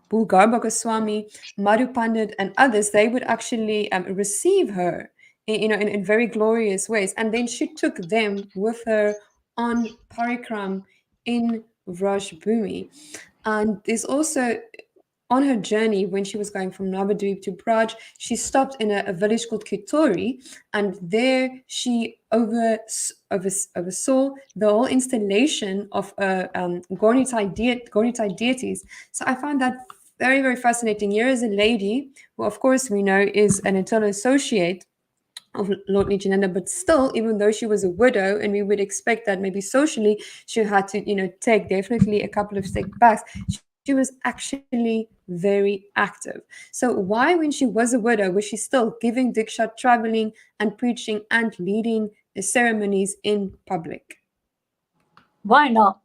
Bulgarba Goswami, Madhu Pandit, and others, they would actually receive her, in very glorious ways. And then she took them with her on parikram in Vraj Bhumi. And there's also, on her journey, when she was going from Navadvip to Braj, she stopped in a village called Kitori, and there she oversaw the whole installation of Gaunitai deities. So I found that very, very fascinating. Here is a lady who, of course, we know is an eternal associate of Lord Nichinanda, but still, even though she was a widow, and we would expect that maybe socially she had to, take definitely a couple of steps back, she was actually very active. So why, when she was a widow, was she still giving Diksha, traveling and preaching and leading the ceremonies in public? Why not?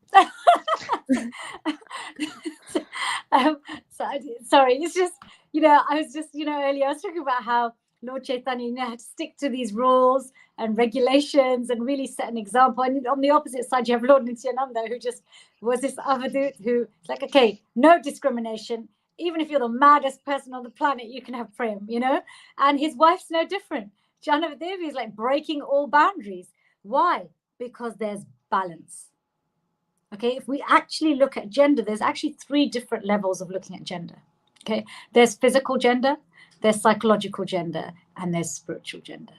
Sorry, it's just, I was just, earlier I was talking about how Lord Chaitanya had to stick to these rules and regulations and really set an example. And on the opposite side, you have Lord Nityananda, who just was this avadut who's like, okay, no discrimination. Even if you're the maddest person on the planet, you can have prem, And his wife's no different. Janavidevi is like breaking all boundaries. Why? Because there's balance. Okay, if we actually look at gender, there's actually 3 different levels of looking at gender. Okay, there's physical gender, there's psychological gender, and there's spiritual gender.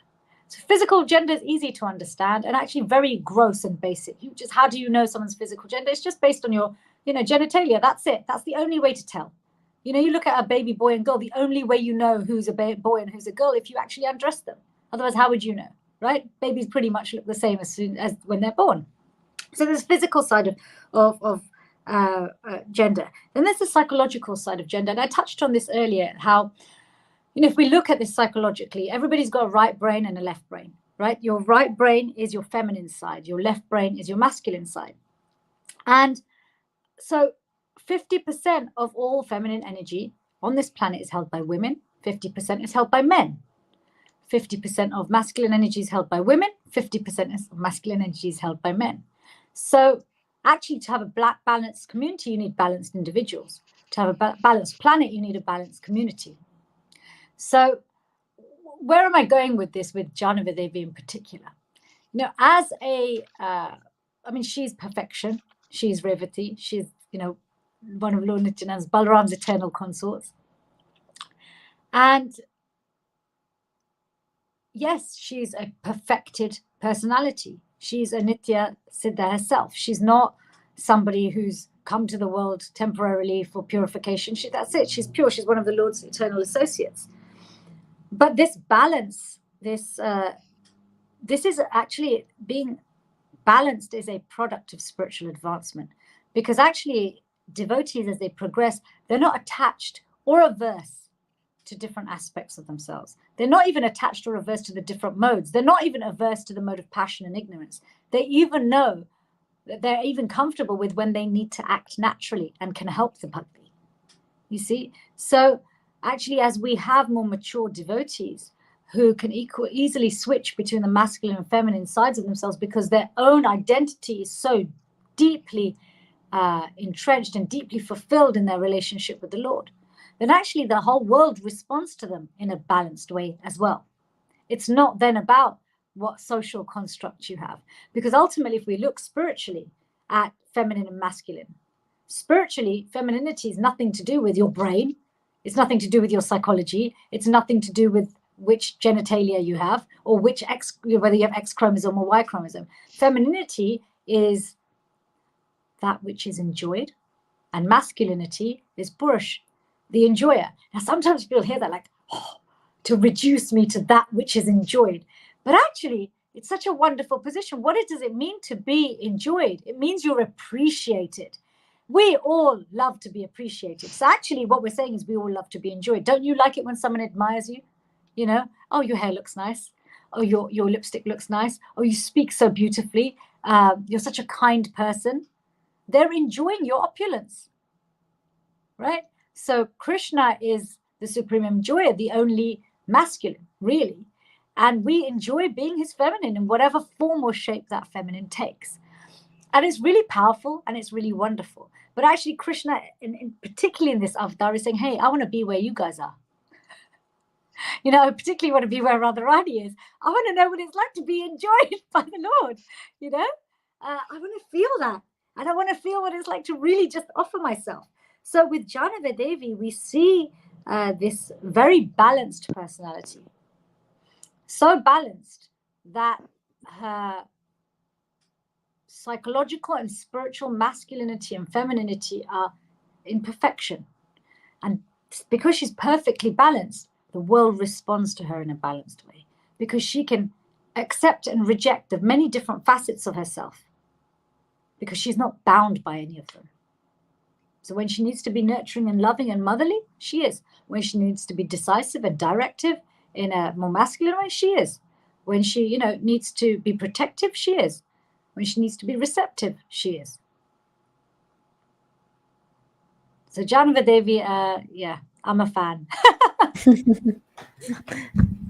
So physical gender is easy to understand and actually very gross and basic. How do you know someone's physical gender? It's just based on your, genitalia. That's it. That's the only way to tell. You look at a baby boy and girl, the only way you know who's a boy and who's a girl if you actually undress them. Otherwise, how would you know, right? Babies pretty much look the same as soon as when they're born. So there's physical side of gender. Then there's the psychological side of gender. And I touched on this earlier, how, if we look at this psychologically, everybody's got a right brain and a left brain, right? Your right brain is your feminine side. Your left brain is your masculine side. And so 50% of all feminine energy on this planet is held by women. 50% is held by men. 50% of masculine energy is held by women. 50% of masculine energy is held by men. So actually, to have a balanced community, you need balanced individuals. To have a balanced planet, you need a balanced community. So where am I going with this, with Janavidevi in particular? As she's perfection. She's Revati. She's, one of Lord Nityananda's, Balaram's eternal consorts. And yes, she's a perfected personality. She's a Nitya Siddha herself. She's not somebody who's come to the world temporarily for purification. That's it. She's pure. She's one of the Lord's eternal associates. But this balance, this is actually, being balanced is a product of spiritual advancement, because actually devotees, as they progress, they're not attached or averse to different aspects of themselves. They're not even attached or averse to the different modes. They're not even averse to the mode of passion and ignorance. They even know that they're even comfortable with when they need to act naturally and can help the bhakti. You see? So actually, as we have more mature devotees, who can easily switch between the masculine and feminine sides of themselves because their own identity is so deeply entrenched and deeply fulfilled in their relationship with the Lord, then actually the whole world responds to them in a balanced way as well. It's not then about what social construct you have, because ultimately, if we look spiritually at feminine and masculine, spiritually, femininity is nothing to do with your brain. It's nothing to do with your psychology. It's nothing to do with which genitalia you have or whether you have X chromosome or Y chromosome. Femininity is that which is enjoyed, and masculinity is purush, the enjoyer. Now, sometimes people hear that like, oh, to reduce me to that which is enjoyed. But actually, it's such a wonderful position. What does it mean to be enjoyed? It means you're appreciated. We all love to be appreciated. So actually, what we're saying is we all love to be enjoyed. Don't you like it when someone admires you? You know, oh, your hair looks nice. Oh, your lipstick looks nice. Oh, you speak so beautifully. You're such a kind person. They're enjoying your opulence, right? So Krishna is the supreme enjoyer, the only masculine, really. And we enjoy being his feminine in whatever form or shape that feminine takes. And it's really powerful and it's really wonderful. But actually, Krishna, particularly in this avatar, is saying, hey, I want to be where you guys are. You know, I particularly want to be where Radharani is. I want to know what it's like to be enjoyed by the Lord. You know, I want to feel that. And I want to feel what it's like to really just offer myself. So with Janavidevi, we see this very balanced personality. So balanced that her psychological and spiritual masculinity and femininity are in perfection. And because she's perfectly balanced, the world responds to her in a balanced way, because she can accept and reject the many different facets of herself, because she's not bound by any of them. So when she needs to be nurturing and loving and motherly, she is. When she needs to be decisive and directive in a more masculine way, she is. When she, you know, needs to be protective, she is. When she needs to be receptive, she is. So Janavidevi, yeah, I'm a fan.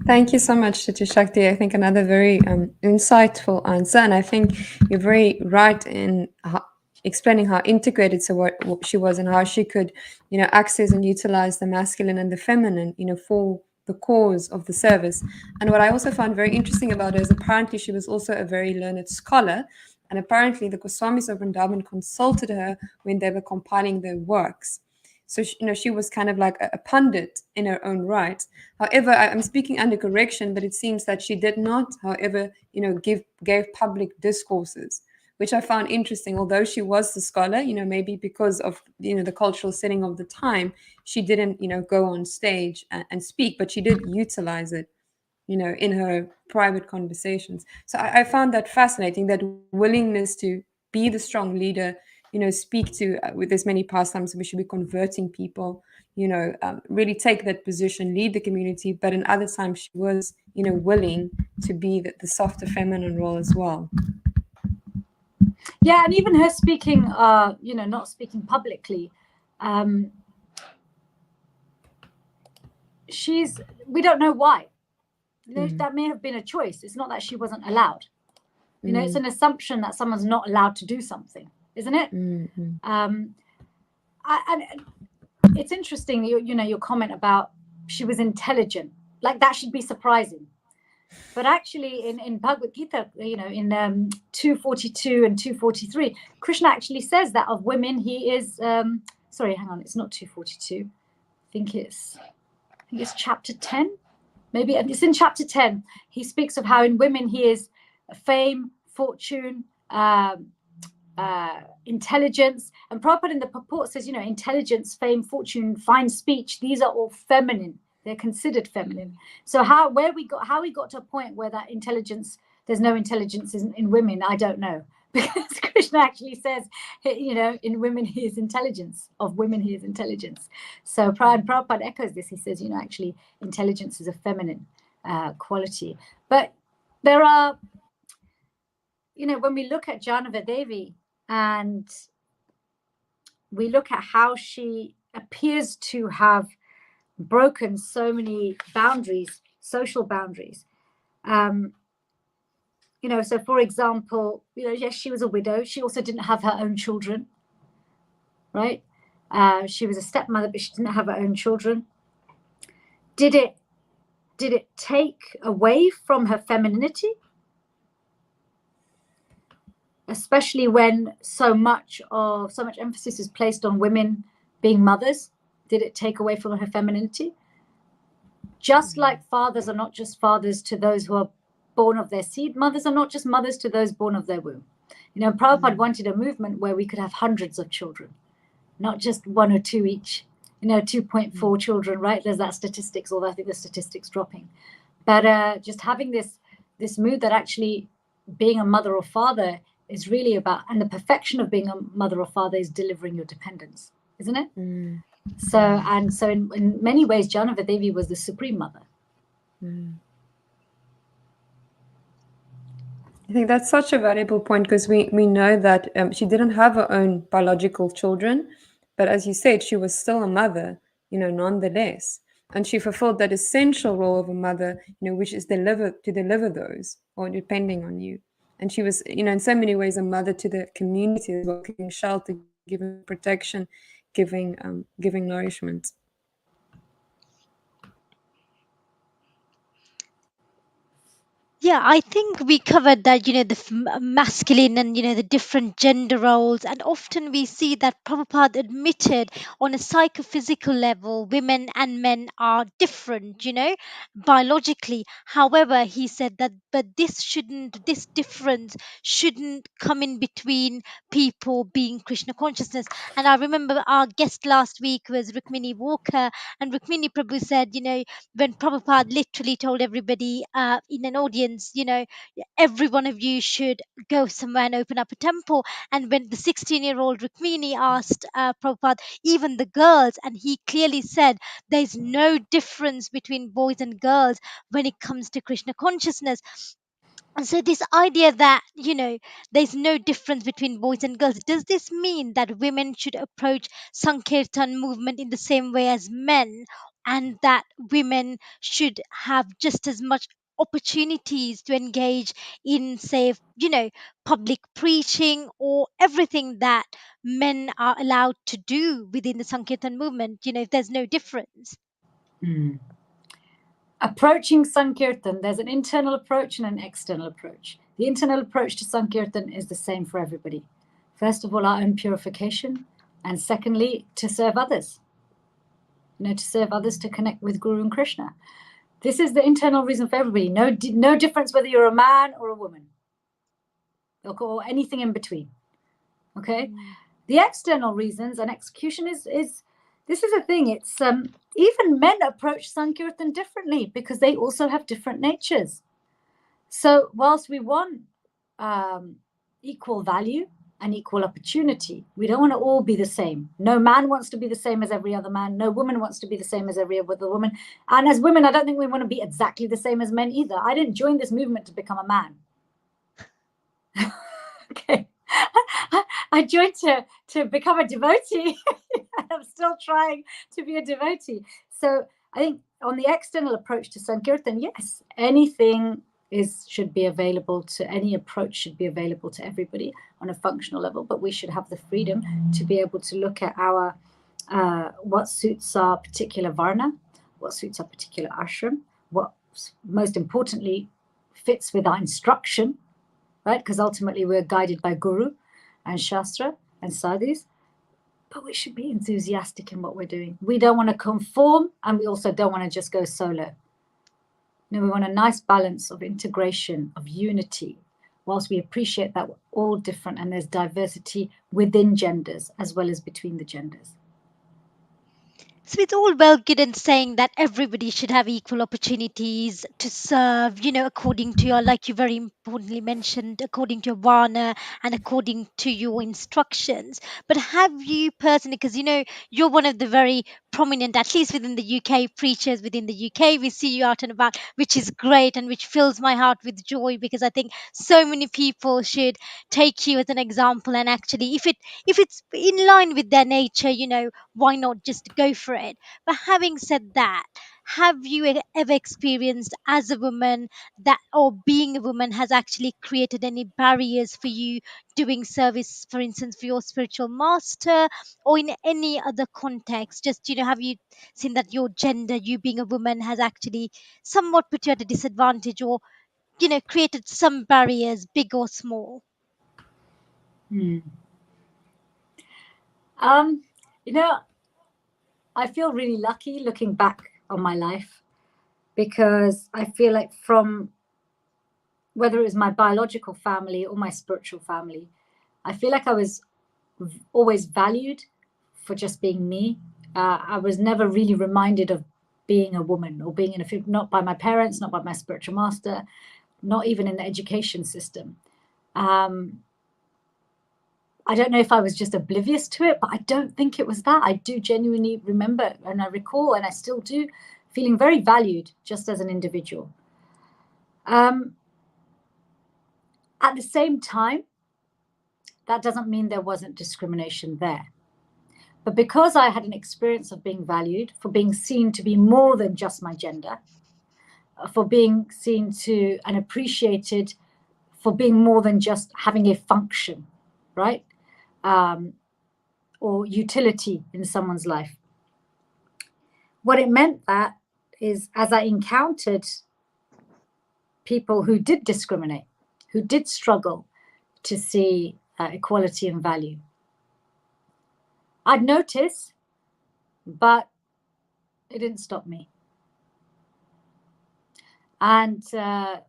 Thank you so much, CITI-ЩАКТI. I think another very insightful answer, and I think you're very right in explaining how integrated what she was and how she could, you know, access and utilize the masculine and the feminine, you know, for the cause of the service. And what I also found very interesting about her is apparently she was also a very learned scholar, and apparently the Goswamis of Vrindavan consulted her when they were compiling their works. So, you know, she was kind of like a pundit in her own right. However, I'm speaking under correction, but it seems that she did not, however, you know, gave public discourses, which I found interesting. Although she was the scholar, you know, maybe because of, you know, the cultural setting of the time, she didn't, you know, go on stage and speak, but she did utilize it, you know, in her private conversations. So I found that fascinating, that willingness to be the strong leader, you know, speak to with as many pastimes, we should be converting people, you know, really take that position, lead the community. But in other times, she was, you know, willing to be the softer feminine role as well. Yeah, and even her speaking, you know, not speaking publicly, we don't know why. That may have been a choice. It's not that she wasn't allowed. You know, it's an assumption that someone's not allowed to do something, isn't it? And it's interesting, you know, your comment about she was intelligent. Like, that should be surprising. But actually, in Bhagavad Gita, you know, in 242 and 243, Krishna actually says that of women, he is. Sorry, hang on, it's not 242. I think it's chapter 10. Maybe it's in chapter 10. He speaks of how in women he is fame, fortune, intelligence. And Prabhupada in the purport says, you know, intelligence, fame, fortune, fine speech, these are all feminine. They're considered feminine. So how we got to a point where that intelligence, there's no intelligence in women, I don't know. Because Krishna actually says, you know, in women he is intelligence, of women he is intelligence. So Prabhupada echoes this. He says, you know, actually intelligence is a feminine quality. But there are, you know, when we look at Janavidevi and we look at how she appears to have broken so many boundaries social boundaries. So for example, yes, she was a widow. She also didn't have her own children, right? She was a stepmother, but she didn't have her own children. Did it take away from her femininity? Especially when so much emphasis is placed on women being mothers. Did it take away from her femininity? Just like fathers are not just fathers to those who are born of their seed, mothers are not just mothers to those born of their womb. Prabhupada wanted a movement where we could have hundreds of children, not just one or two each, 2.4 children, right? There's that statistics, although I think the statistics dropping. But just having this mood that actually being a mother or father is really about, and the perfection of being a mother or father is delivering your dependence, isn't it? So in many ways, Janavidevi was the supreme mother. I think that's such a valuable point, because we know that she didn't have her own biological children, but as you said, she was still a mother, nonetheless. And she fulfilled that essential role of a mother, which is to deliver those, or depending on you. And she was, in so many ways, a mother to the community as well, giving shelter, giving protection, giving nourishment. Yeah, I think we covered that, the masculine and, the different gender roles. And often we see that Prabhupada admitted on a psychophysical level, women and men are different, biologically. However, he said that, but this difference shouldn't come in between people being Krishna consciousness. And I remember our guest last week was Rukmini Walker, and Rukmini Prabhu said, when Prabhupada literally told everybody in an audience, every one of you should go somewhere and open up a temple. And when the 16-year-old Rukmini asked Prabhupada, even the girls, and he clearly said, there's no difference between boys and girls when it comes to Krishna consciousness. And so this idea that, there's no difference between boys and girls, does this mean that women should approach Sankirtan movement in the same way as men, and that women should have just as much opportunities to engage in, say, public preaching or everything that men are allowed to do within the Sankirtan movement, if there's no difference? Approaching Sankirtan, there's an internal approach and an external approach. The internal approach to Sankirtan is the same for everybody. First of all, our own purification, and secondly, to serve others. To serve others, to connect with Guru and Krishna. This is the internal reason for everybody. No difference whether you're a man or a woman, or anything in between. Okay? The external reasons and execution is this is a thing. It's even men approach Sankirtan differently because they also have different natures. So whilst we want equal value and equal opportunity, we don't want to all be the same. No man wants to be the same as every other man. No woman wants to be the same as every other woman. And as women, I don't think we want to be exactly the same as men either. I didn't join this movement to become a man. Okay. I joined to become a devotee. I'm still trying to be a devotee. So I think on the external approach to Sankirtan, yes, anything should be available to, any approach should be available to everybody on a functional level, but we should have the freedom to be able to look at our what suits our particular varna, what suits our particular ashram, what most importantly fits with our instruction, right? Because ultimately we're guided by Guru and Shastra and Sadhus, but we should be enthusiastic in what we're doing. We don't want to conform, and we also don't want to just go solo. We want a nice balance of integration, of unity, whilst we appreciate that we're all different and there's diversity within genders as well as between the genders. So it's all well good and saying that everybody should have equal opportunities to serve, according to your, like you very importantly mentioned, according to your Varna and according to your instructions. But have you personally, because you're one of the very prominent, at least within the UK, preachers within the UK, we see you out and about, which is great and which fills my heart with joy, because I think so many people should take you as an example, and actually if it's in line with their nature, why not just go for it? But having said that, have you ever experienced as a woman that, or being a woman, has actually created any barriers for you doing service, for instance, for your spiritual master, or in any other context? Just, have you seen that your gender, you being a woman, has actually somewhat put you at a disadvantage, or created some barriers, big or small? Hmm. Um, you know, I feel really lucky looking back on my life, because I feel like, from whether it was my biological family or my spiritual family, I feel like I was always valued for just being me. I was never really reminded of being a woman or being in a, not by my parents, not by my spiritual master, not even in the education system. I don't know if I was just oblivious to it, but I don't think it was that. I do genuinely remember, and I recall, and I still do, feeling very valued just as an individual. At the same time, that doesn't mean there wasn't discrimination there. But because I had an experience of being valued, for being seen to be more than just my gender, for being seen to and appreciated for being more than just having a function, right? Or utility in someone's life. What it meant that is, as I encountered people who did discriminate, who did struggle to see equality and value, I'd notice, but it didn't stop me. And the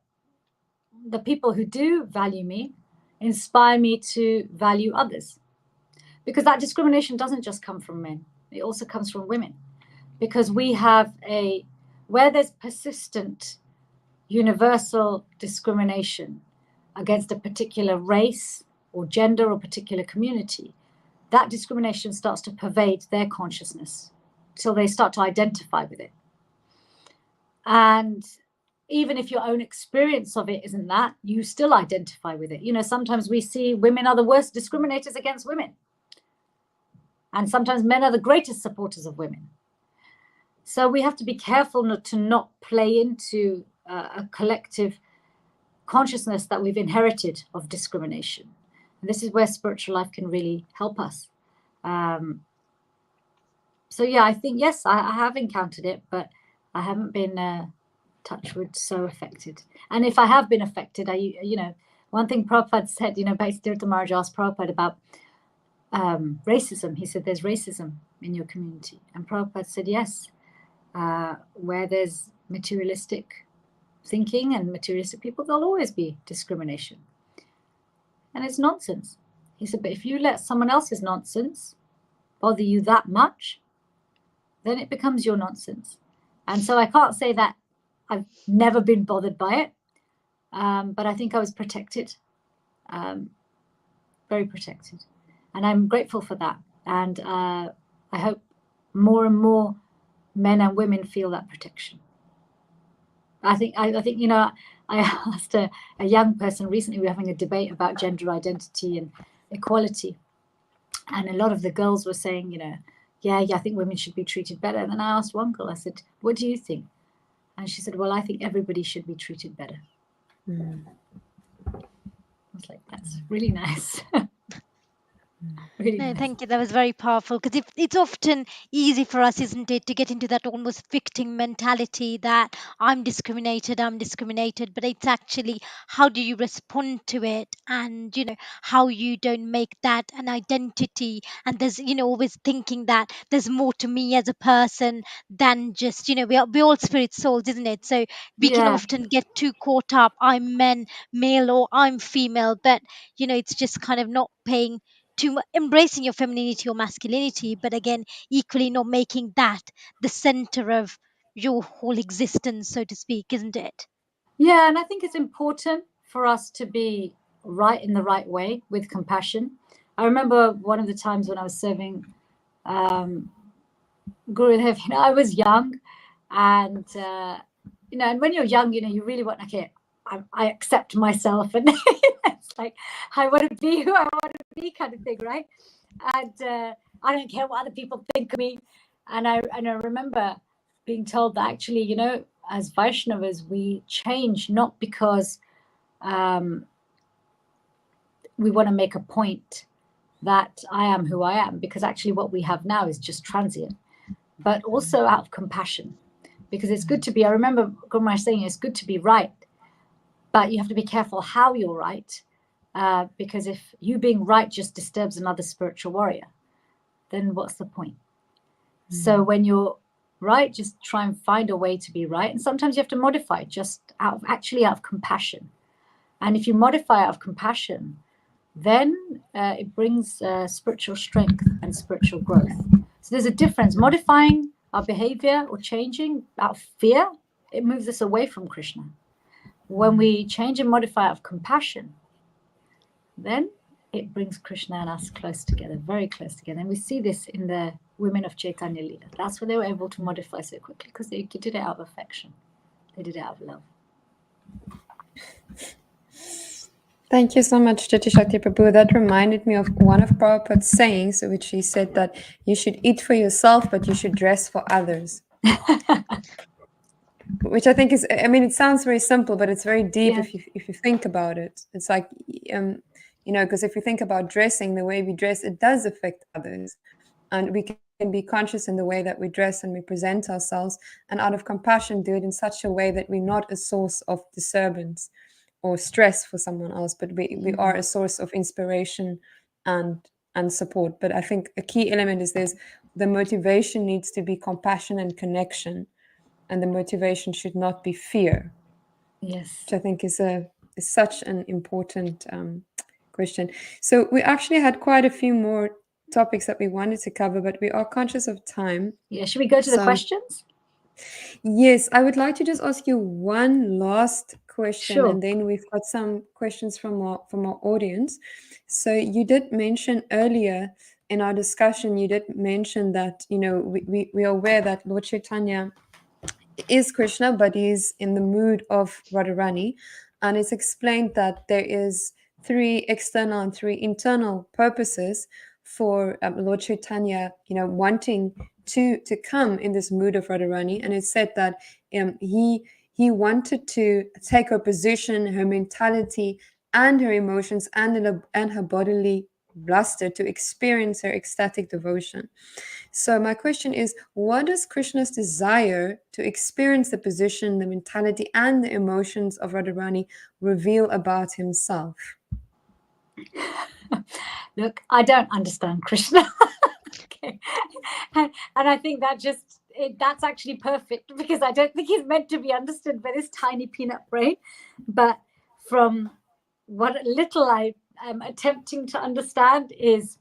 people who do value me inspire me to value others. Because that discrimination doesn't just come from men, it also comes from women. Because we have where there's persistent universal discrimination against a particular race or gender or particular community, that discrimination starts to pervade their consciousness till they start to identify with it. And even if your own experience of it isn't that, you still identify with it. Sometimes we see women are the worst discriminators against women. And sometimes men are the greatest supporters of women. So we have to be careful to not play into a collective consciousness that we've inherited of discrimination. And this is where spiritual life can really help us. So yeah, I think, yes, I have encountered it, but I haven't been, touch wood, so affected. And if I have been affected, one thing Prabhupada said, Bhakti Maharaj asked Prabhupada about racism. He said, there's racism in your community. And Prabhupada said, yes, where there's materialistic thinking and materialistic people, there'll always be discrimination. And it's nonsense. He said, but if you let someone else's nonsense bother you that much, then it becomes your nonsense. And so I can't say that I've never been bothered by it, but I think I was protected, very protected. And I'm grateful for that. And I hope more and more men and women feel that protection. I think I asked a young person recently, we were having a debate about gender identity and equality. And a lot of the girls were saying, yeah, I think women should be treated better. And then I asked one girl, I said, what do you think? And she said, well, I think everybody should be treated better. I was like, that's really nice. Really No, nice. thank you. That was very powerful, because it's often easy for us, isn't it, to get into that almost victim mentality that I'm discriminated, but it's actually how do you respond to it, and how you don't make that an identity, and there's always thinking that there's more to me as a person than just we're all spirit souls, isn't it? So we can Yeah. often get too caught up, I'm male, or I'm female, but it's just kind of not paying to embracing your femininity or masculinity, but again, equally not making that the center of your whole existence, so to speak, isn't it? Yeah, and I think it's important for us to be right in the right way with compassion. I remember one of the times when I was serving Gurudev, I was young, and and when you're young, you really want, okay, I accept myself, and it's like I want to be who I want to be, kind of thing, right? And I don't care what other people think of me. And I remember being told that actually, you know, as Vaishnavas, we change not because we want to make a point that I am who I am, because actually what we have now is just transient, but also out of compassion, because it's good to be, I remember Gaura saying it's good to be right, but you have to be careful how you're right, because if you being right just disturbs another spiritual warrior, then what's the point? So when you're right, just try and find a way to be right. And sometimes you have to modify just out of compassion. And if you modify out of compassion, then it brings spiritual strength and spiritual growth. So there's a difference. Modifying our behavior or changing out of fear, it moves us away from Krishna. When we change and modify out of compassion, then it brings Krishna and us close together, very close together. And we see this in the women of Caitanya Lila. That's where they were able to modify so quickly, because they did it out of affection. They did it out of love. Thank you so much, CITI-ЩАКТI Prabhu. That reminded me of one of Prabhupada's sayings, which he said that you should eat for yourself, but you should dress for others. Which I think is, I mean, it sounds very simple, but it's very deep if you think about it. It's like, you know, because if you think about dressing, the way we dress, it does affect others. And we can be conscious in the way that we dress and we present ourselves, and out of compassion, do it in such a way that we're not a source of disturbance or stress for someone else, but we are a source of inspiration and support. But I think a key element is the motivation needs to be compassion and connection, and the motivation should not be fear. Yes. Which I think is such an important question. So we actually had quite a few more topics that we wanted to cover, but we are conscious of time. Yeah, should we go to the questions? Yes, I would like to just ask you one last question, Sure. and then we've got some questions from our audience. So you did mention earlier in our discussion, you did mention that, you know, we are aware that Lord Chaitanya is Krishna, but he's in the mood of Radharani, and it's explained that there is 3 external and 3 internal purposes for Lord Chaitanya, you know, wanting to come in this mood of Radharani. And it said that he wanted to take her position, her mentality, and her emotions, and her bodily luster to experience her ecstatic devotion. So my question is, what does Krishna's desire to experience the position, the mentality, and the emotions of Radharani reveal about himself? Look, I don't understand Krishna. Okay. And I think that that's actually perfect, because I don't think he's meant to be understood by this tiny peanut brain. But from what little I am attempting to understand is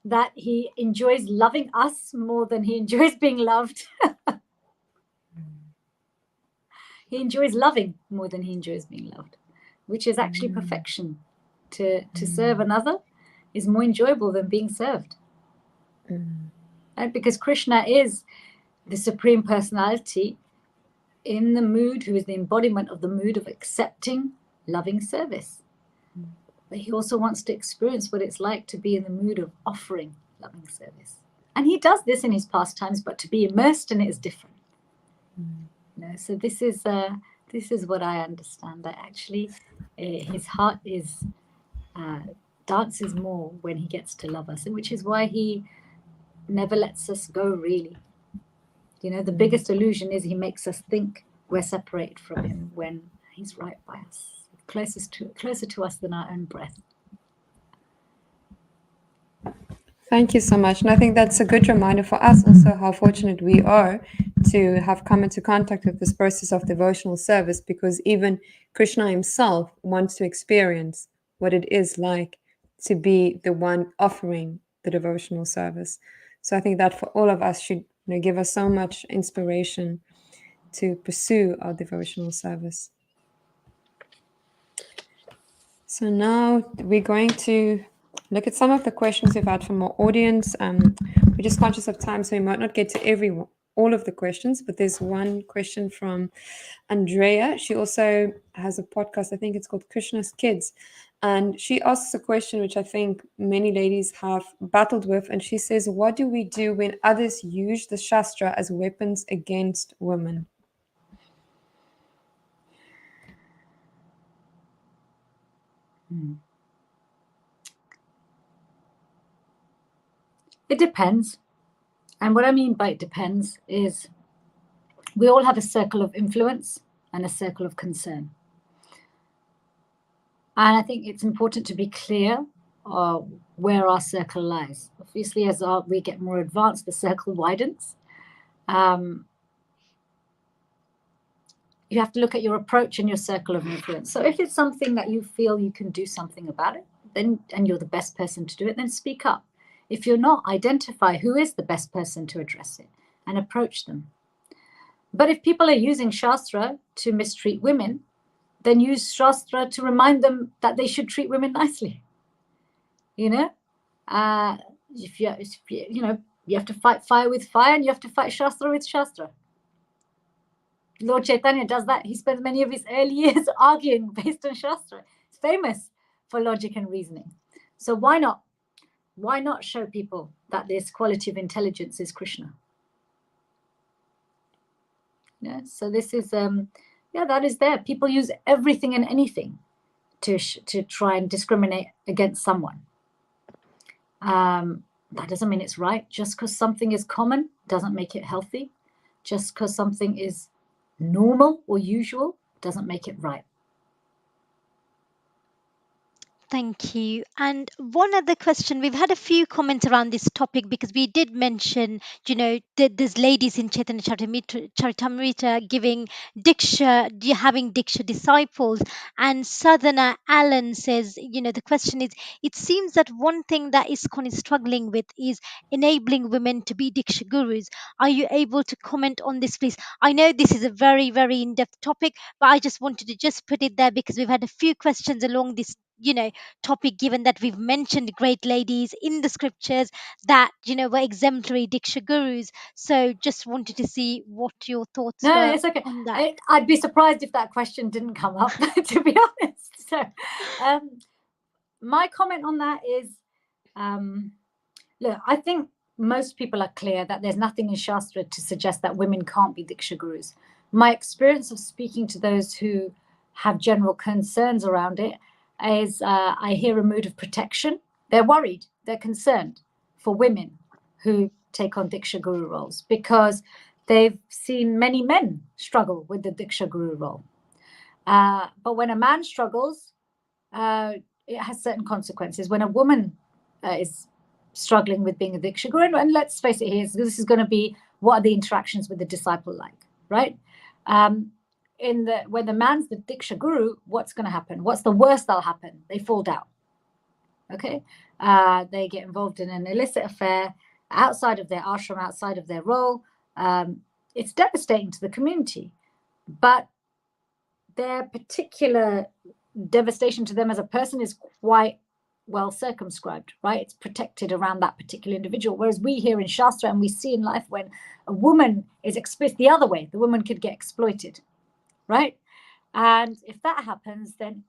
that he enjoys loving us more than he enjoys being loved. He enjoys loving more than he enjoys being loved, which is actually perfection. To serve another is more enjoyable than being served. And because Krishna is the Supreme Personality in the mood, who is the embodiment of the mood of accepting loving service. But he also wants to experience what it's like to be in the mood of offering loving service. And he does this in his pastimes, but to be immersed in it is different. You know, so this is what I understand, that actually his heart is dances more when he gets to love us, which is why he never lets us go, really. You know, the biggest illusion is he makes us think we're separated from him when he's right by us, closer to us than our own breath. Thank you so much. And I think that's a good reminder for us also how fortunate we are to have come into contact with this process of devotional service, because even Krishna himself wants to experience what it is like to be the one offering the devotional service. So I think that for all of us should, you know, give us so much inspiration to pursue our devotional service. So now we're going to look at some of the questions we've had from our audience. We're just conscious of time, so we might not get to all of the questions, but there's one question from Andrea. She also has a podcast, I think it's called Krishna's Kids. And she asks a question which I think many ladies have battled with. And she says, what do we do when others use the Shastra as weapons against women? It depends. And what I mean by it depends is we all have a circle of influence and a circle of concern. And I think it's important to be clear where our circle lies. Obviously, as we get more advanced, the circle widens. You have to look at your approach and your circle of influence. So if it's something that you feel you can do something about it, then, and you're the best person to do it, then speak up. If you're not, identify who is the best person to address it and approach them. But if people are using Shastra to mistreat women, then use Shastra to remind them that they should treat women nicely. You know, if you have to fight fire with fire, and you have to fight Shastra with Shastra. Lord Caitanya does that. He spends many of his early years arguing based on Shastra. It's famous for logic and reasoning. So why not? Why not show people that this quality of intelligence is Krishna? Yeah. So this is that is there. People use everything and anything to try and discriminate against someone. That doesn't mean it's right. Just because something is common doesn't make it healthy. Just because something is normal or usual doesn't make it right. Thank you. And one other question, we've had a few comments around this topic because we did mention, there's ladies in Chaitanya Charitamrita giving Diksha, having Diksha disciples. And Sadhana Allen says, the question is, it seems that one thing that ISKCON is struggling with is enabling women to be Diksha gurus. Are you able to comment on this, please? I know this is a very, very in-depth topic, but I just wanted to just put it there because we've had a few questions along this topic, given that we've mentioned great ladies in the scriptures that were exemplary Diksha gurus. So just wanted to see what your thoughts were it's okay on that. I'd be surprised if that question didn't come up, to be honest. So my comment on that is look, I think most people are clear that there's nothing in Shastra to suggest that women can't be Diksha gurus. My experience of speaking to those who have general concerns around it is I hear a mood of protection. They're worried, they're concerned for women who take on Diksha guru roles because they've seen many men struggle with the Diksha guru role. But when a man struggles, it has certain consequences. When a woman is struggling with being a Diksha guru, and let's face it here, this is going to be what are the interactions with the disciple like, right? When the man's the Diksha guru, what's going to happen? What's the worst that'll happen? They fall down. Okay, they get involved in an illicit affair outside of their ashram, outside of their role. It's devastating to the community, but their particular devastation to them as a person is quite well circumscribed, right? It's protected around that particular individual. Whereas we hear in Shastra and we see in life when a woman is exposed the other way, the woman could get exploited, right? And if that happens, then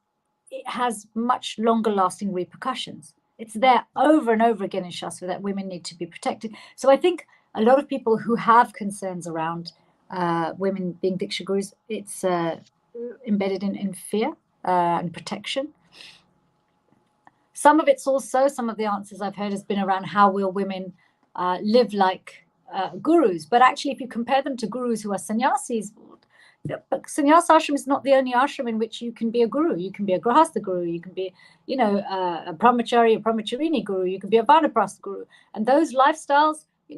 it has much longer lasting repercussions. It's there over and over again in Shastra that women need to be protected. So I think a lot of people who have concerns around women being Diksha gurus, it's embedded in fear and protection. Some of the answers I've heard has been around how will women live like gurus. But actually, if you compare them to gurus who are sannyasis, but sannyasa ashram is not the only ashram in which you can be a guru. You can be a grahastha guru. You can be, a brahmachari, a brahmacharini guru. You can be a vanaprastha guru. And those lifestyles, you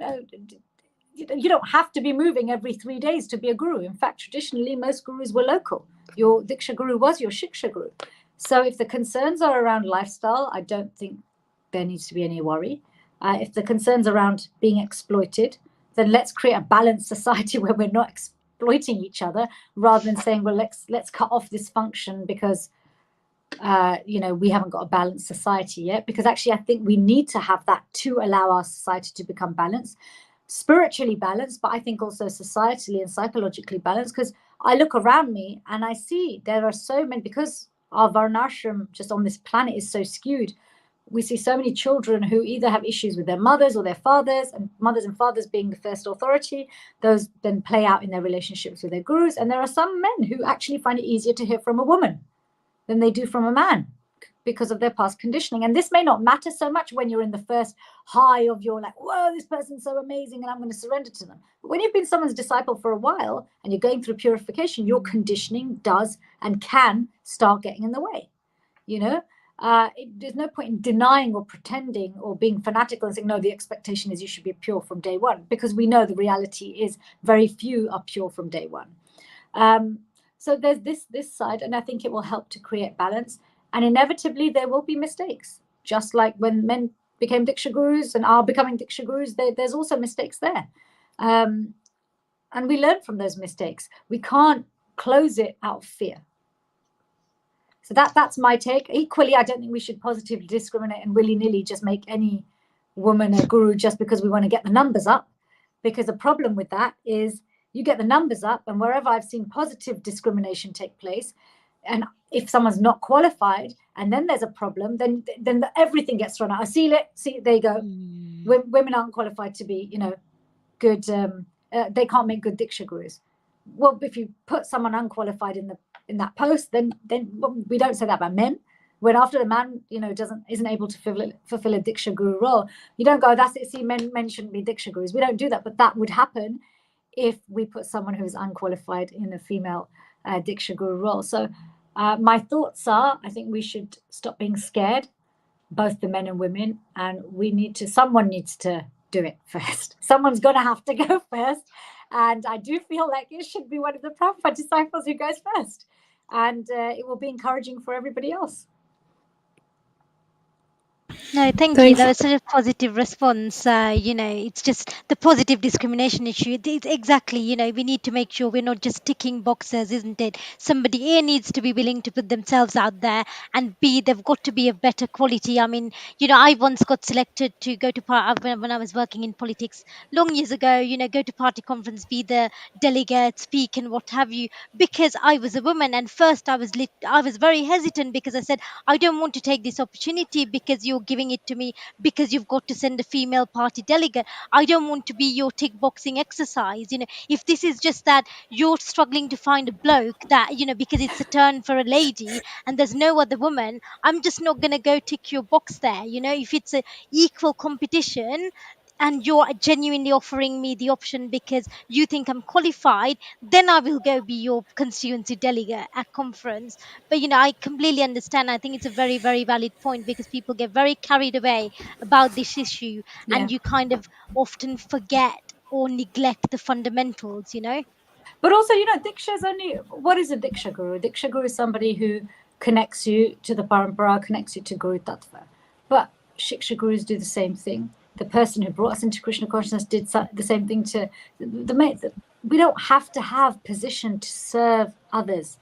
don't have to be moving every 3 days to be a guru. In fact, traditionally, most gurus were local. Your Diksha guru was your Shiksha guru. So if the concerns are around lifestyle, I don't think there needs to be any worry. If the concerns around being exploited, then let's create a balanced society where we're not exploiting each other, rather than saying, well, let's cut off this function because we haven't got a balanced society yet. Because actually, I think we need to have that to allow our society to become balanced. spiritually balanced, but I think also societally and psychologically balanced, because I look around me and I see there are so many, because our varnashram just on this planet is so skewed. We see so many children who either have issues with their mothers or their fathers, and mothers and fathers being the first authority. Those then play out in their relationships with their gurus. And there are some men who actually find it easier to hear from a woman than they do from a man because of their past conditioning. And this may not matter so much when you're in the first high of your like, whoa, this person's so amazing and I'm going to surrender to them. But when you've been someone's disciple for a while and you're going through purification, your conditioning does and can start getting in the way. You know, there's no point in denying or pretending or being fanatical and saying, no, the expectation is you should be pure from day one, because we know the reality is very few are pure from day one. So there's this side, and I think it will help to create balance. And inevitably, there will be mistakes. Just like when men became Diksha Gurus and are becoming Diksha Gurus, there's also mistakes there. And we learn from those mistakes. We can't close it out of fear. So that's my take. Equally, I don't think we should positively discriminate and willy-nilly just make any woman a guru just because we want to get the numbers up. Because the problem with that is you get the numbers up, and wherever I've seen positive discrimination take place, and if someone's not qualified and then there's a problem, then everything gets thrown out. I see there you go. Women aren't qualified to be, good. They can't make good Diksha Gurus. Well, if you put someone unqualified in that post, then we don't say that about men. When after the man, isn't able to fulfill a Diksha Guru role, you don't go, that's it. See, men shouldn't be Diksha Gurus. We don't do that, but that would happen if we put someone who is unqualified in a female Diksha Guru role. So my thoughts are, I think we should stop being scared, both the men and women, and someone needs to do it first. Someone's going to have to go first. And I do feel like it should be one of the Prabhupada disciples who goes first. And it will be encouraging for everybody else. No, thank you. That was such a positive response. It's just the positive discrimination issue. It's exactly, we need to make sure we're not just ticking boxes, isn't it? Somebody A needs to be willing to put themselves out there, and B, they've got to be of better quality. I mean, I once got selected to go to when I was working in politics long years ago, go to party conference, be the delegate, speak and what have you, because I was a woman. And first I was very hesitant, because I said, I don't want to take this opportunity because you're giving it to me because you've got to send a female party delegate. I don't want to be your tick boxing exercise. If this is just that you're struggling to find a bloke that, because it's a turn for a lady and there's no other woman, I'm just not going to go tick your box there. If it's a equal competition and you're genuinely offering me the option because you think I'm qualified, then I will go be your constituency delegate at conference. But I completely understand. I think it's a very, very valid point, because people get very carried away about this issue, and you kind of often forget or neglect the fundamentals. But also, Diksha is only, what is a Diksha Guru? Diksha Guru is somebody who connects you to the Parampara, connects you to Guru Tattva. But Shiksha Gurus do the same thing. The person who brought us into Krishna consciousness did the same thing to we don't have to have position to serve others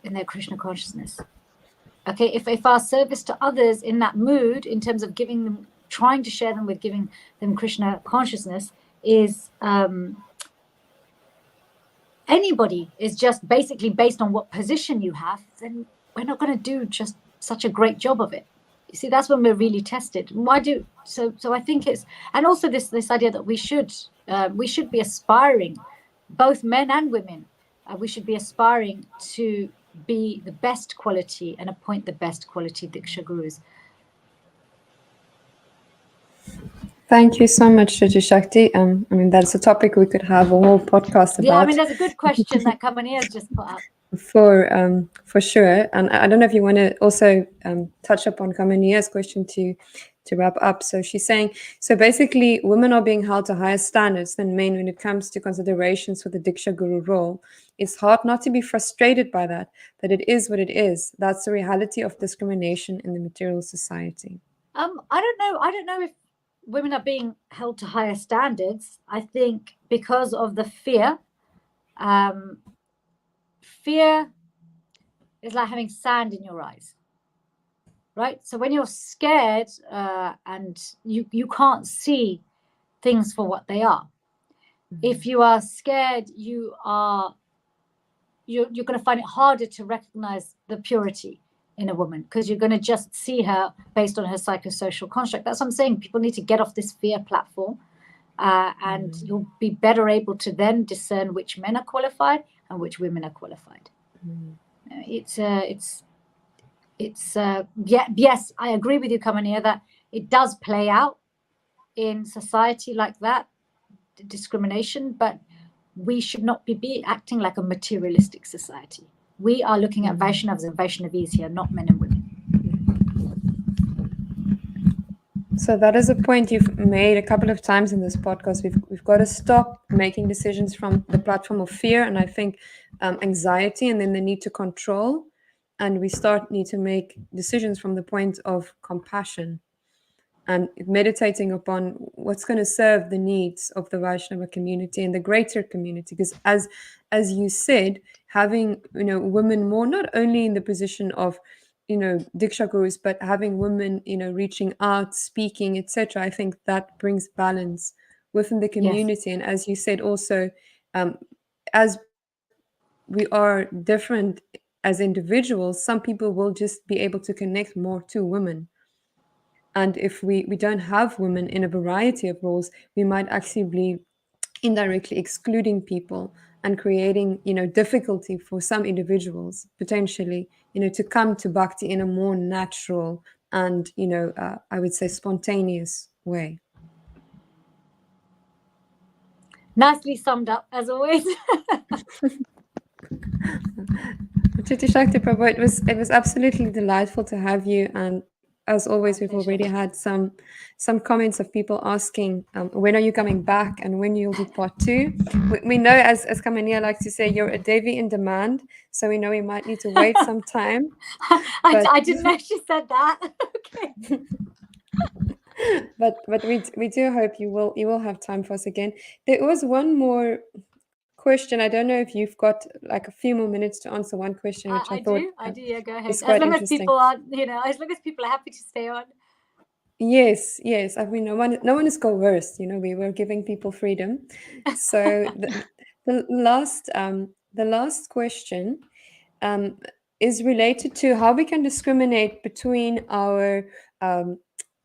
in their Krishna consciousness. Okay, if our service to others in that mood, in terms of giving them, trying to share them with giving them Krishna consciousness, is anybody is just basically based on what position you have, then we're not going to do just such a great job of it. You see, that's when we're really tested. So I think it's, and also this idea that we should be aspiring, both men and women, we should be aspiring to be the best quality and appoint the best quality Diksha Gurus. Thank you so much, CITI-ЩАКТI. That's a topic we could have a whole podcast about. Yeah, there's a good question that Caitanya has just put up. For sure. And I don't know if you want to also touch upon Caitanya's question to wrap up. So she's saying, so basically women are being held to higher standards than men when it comes to considerations for the Diksha Guru role. It's hard not to be frustrated by that it is what it is. That's the reality of discrimination in the material society. I don't know if women are being held to higher standards. I think because of the fear. Fear is like having sand in your eyes, right? So when you're scared and you can't see things for what they are. If you are scared, you're going to find it harder to recognize the purity in a woman, because you're going to just see her based on her psychosocial construct. That's what I'm saying. People need to get off this fear platform, and you'll be better able to then discern which men are qualified and which women are qualified. Yes, I agree with you, Caitanya, that it does play out in society like that, discrimination, but we should not be acting like a materialistic society. We are looking at Vaishnavas and Vaishnavis here, not men and women. So that is a point you've made a couple of times in this podcast. We've got to stop making decisions from the platform of fear and I think anxiety, and then the need to control, and we need to make decisions from the point of compassion and meditating upon what's going to serve the needs of the Vaishnava community and the greater community. Because as you said, having women more not only in the position of Diksha gurus, but having women reaching out, speaking, etc., I think that brings balance within the community. Yes. And as you said also, as we are different as individuals, some people will just be able to connect more to women. And if we don't have women in a variety of roles, we might actually be indirectly excluding people and creating, difficulty for some individuals potentially, to come to bhakti in a more natural and, I would say spontaneous way. Nicely summed up, as always. CITI-ЩАКТI Prabhu, it was absolutely delightful to have you, and as always, we've already had some comments of people asking when are you coming back and when you'll do part 2. We know, as Caitanya likes to say, you're a Devi in demand, so we know we might need to wait some time. I didn't know she said that. Okay. But we do hope you will have time for us again. There was one more question. I don't know if you've got like a few more minutes to answer one question, which I thought I do. Yeah, go ahead. As long as people are, as long as people are happy to stay on. Yes. I mean, no one is coerced. We were giving people freedom. So the last question is related to how we can discriminate between our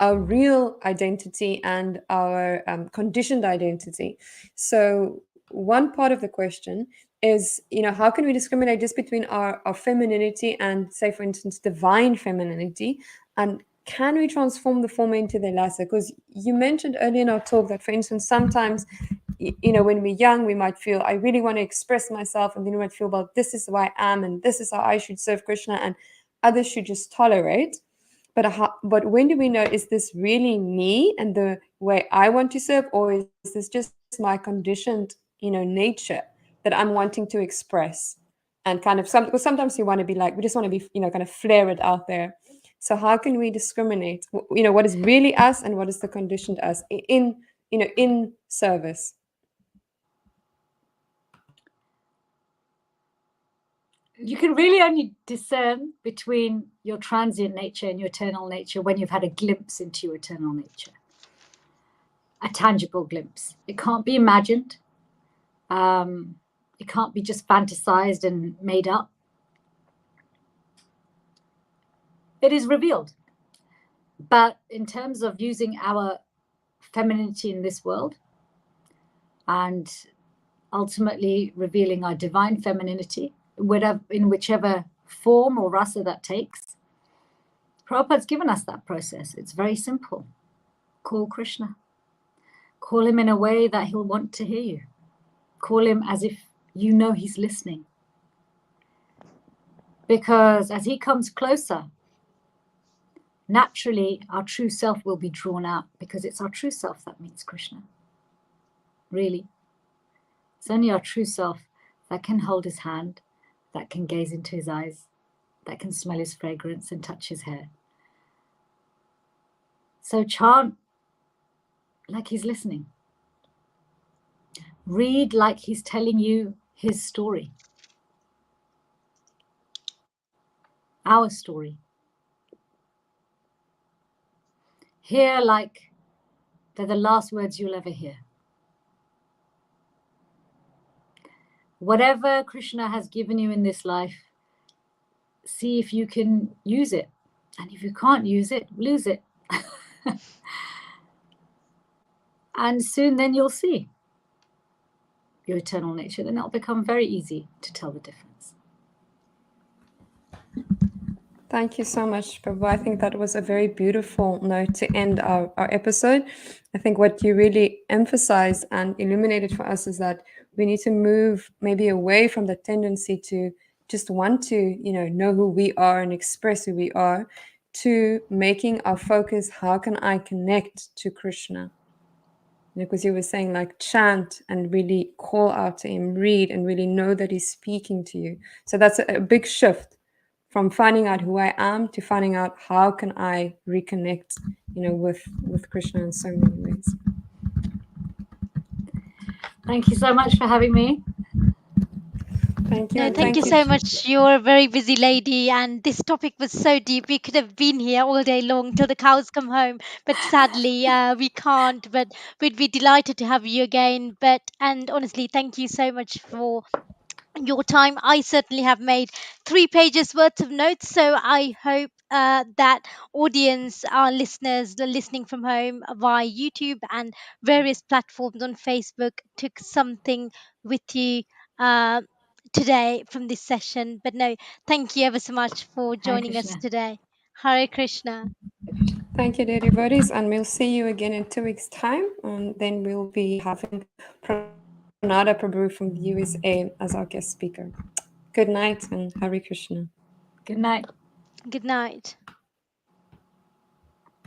real identity and our conditioned identity. So one part of the question is, how can we discriminate just between our femininity and, say, for instance, divine femininity, and can we transform the former into the latter? Because you mentioned earlier in our talk that, for instance, sometimes, when we're young, we might feel, I really want to express myself, and then we might feel, well, this is who I am, and this is how I should serve Krishna, and others should just tolerate. But when do we know, is this really me and the way I want to serve, or is this just my conditioned, nature that I'm wanting to express? And kind of because sometimes you want to be like, we just want to be, kind of flare it out there. So how can we discriminate, what is really us and what is the conditioned us in service? You can really only discern between your transient nature and your eternal nature when you've had a glimpse into your eternal nature, a tangible glimpse. It can't be imagined. It can't be just fantasized and made up. It is revealed. But in terms of using our femininity in this world and ultimately revealing our divine femininity, in whichever form or rasa that takes, Prabhupada's given us that process. It's very simple. Call Krishna. Call him in a way that he'll want to hear you. Call him as if you know he's listening. Because as he comes closer, naturally our true self will be drawn out, because it's our true self that meets Krishna. Really. It's only our true self that can hold his hand, that can gaze into his eyes, that can smell his fragrance and touch his hair. So chant like he's listening. Read like he's telling you his story. Our story. Hear like They're the last words you'll ever hear. Whatever Krishna has given you in this life, see if you can use it. And if you can't use it, lose it. And soon then you'll see your eternal nature. Then it'll become very easy to tell the difference. Thank you so much, Prabhu. I think that was a very beautiful note to end our episode. I think what you really emphasized and illuminated for us is that we need to move maybe away from the tendency to just want to, know who we are and express who we are, to making our focus, how can I connect to Krishna? Because you were saying, like, chant and really call out to him, read and really know that he's speaking to you. So that's a big shift from finding out who I am to finding out how can I reconnect, with Krishna in so many ways. Thank you so much for having me. Thank you. No, And thank you so much. You're a very busy lady, and this topic was so deep. We could have been here all day long till the cows come home, but sadly, we can't. But we'd be delighted to have you again. And honestly, thank you so much for your time. I certainly have made 3 pages worth of notes, so I hope that audience, our listeners, the listening from home via YouTube and various platforms on Facebook, took something with you uh, today from this session. But no, thank you ever so much for joining us today. Hare Krishna. Thank you, dear devotees, and we'll see you again in 2 weeks' time. And then we'll be having Pranada Prabhu from the USA as our guest speaker. Good night and Hare Krishna. Good night. Good night.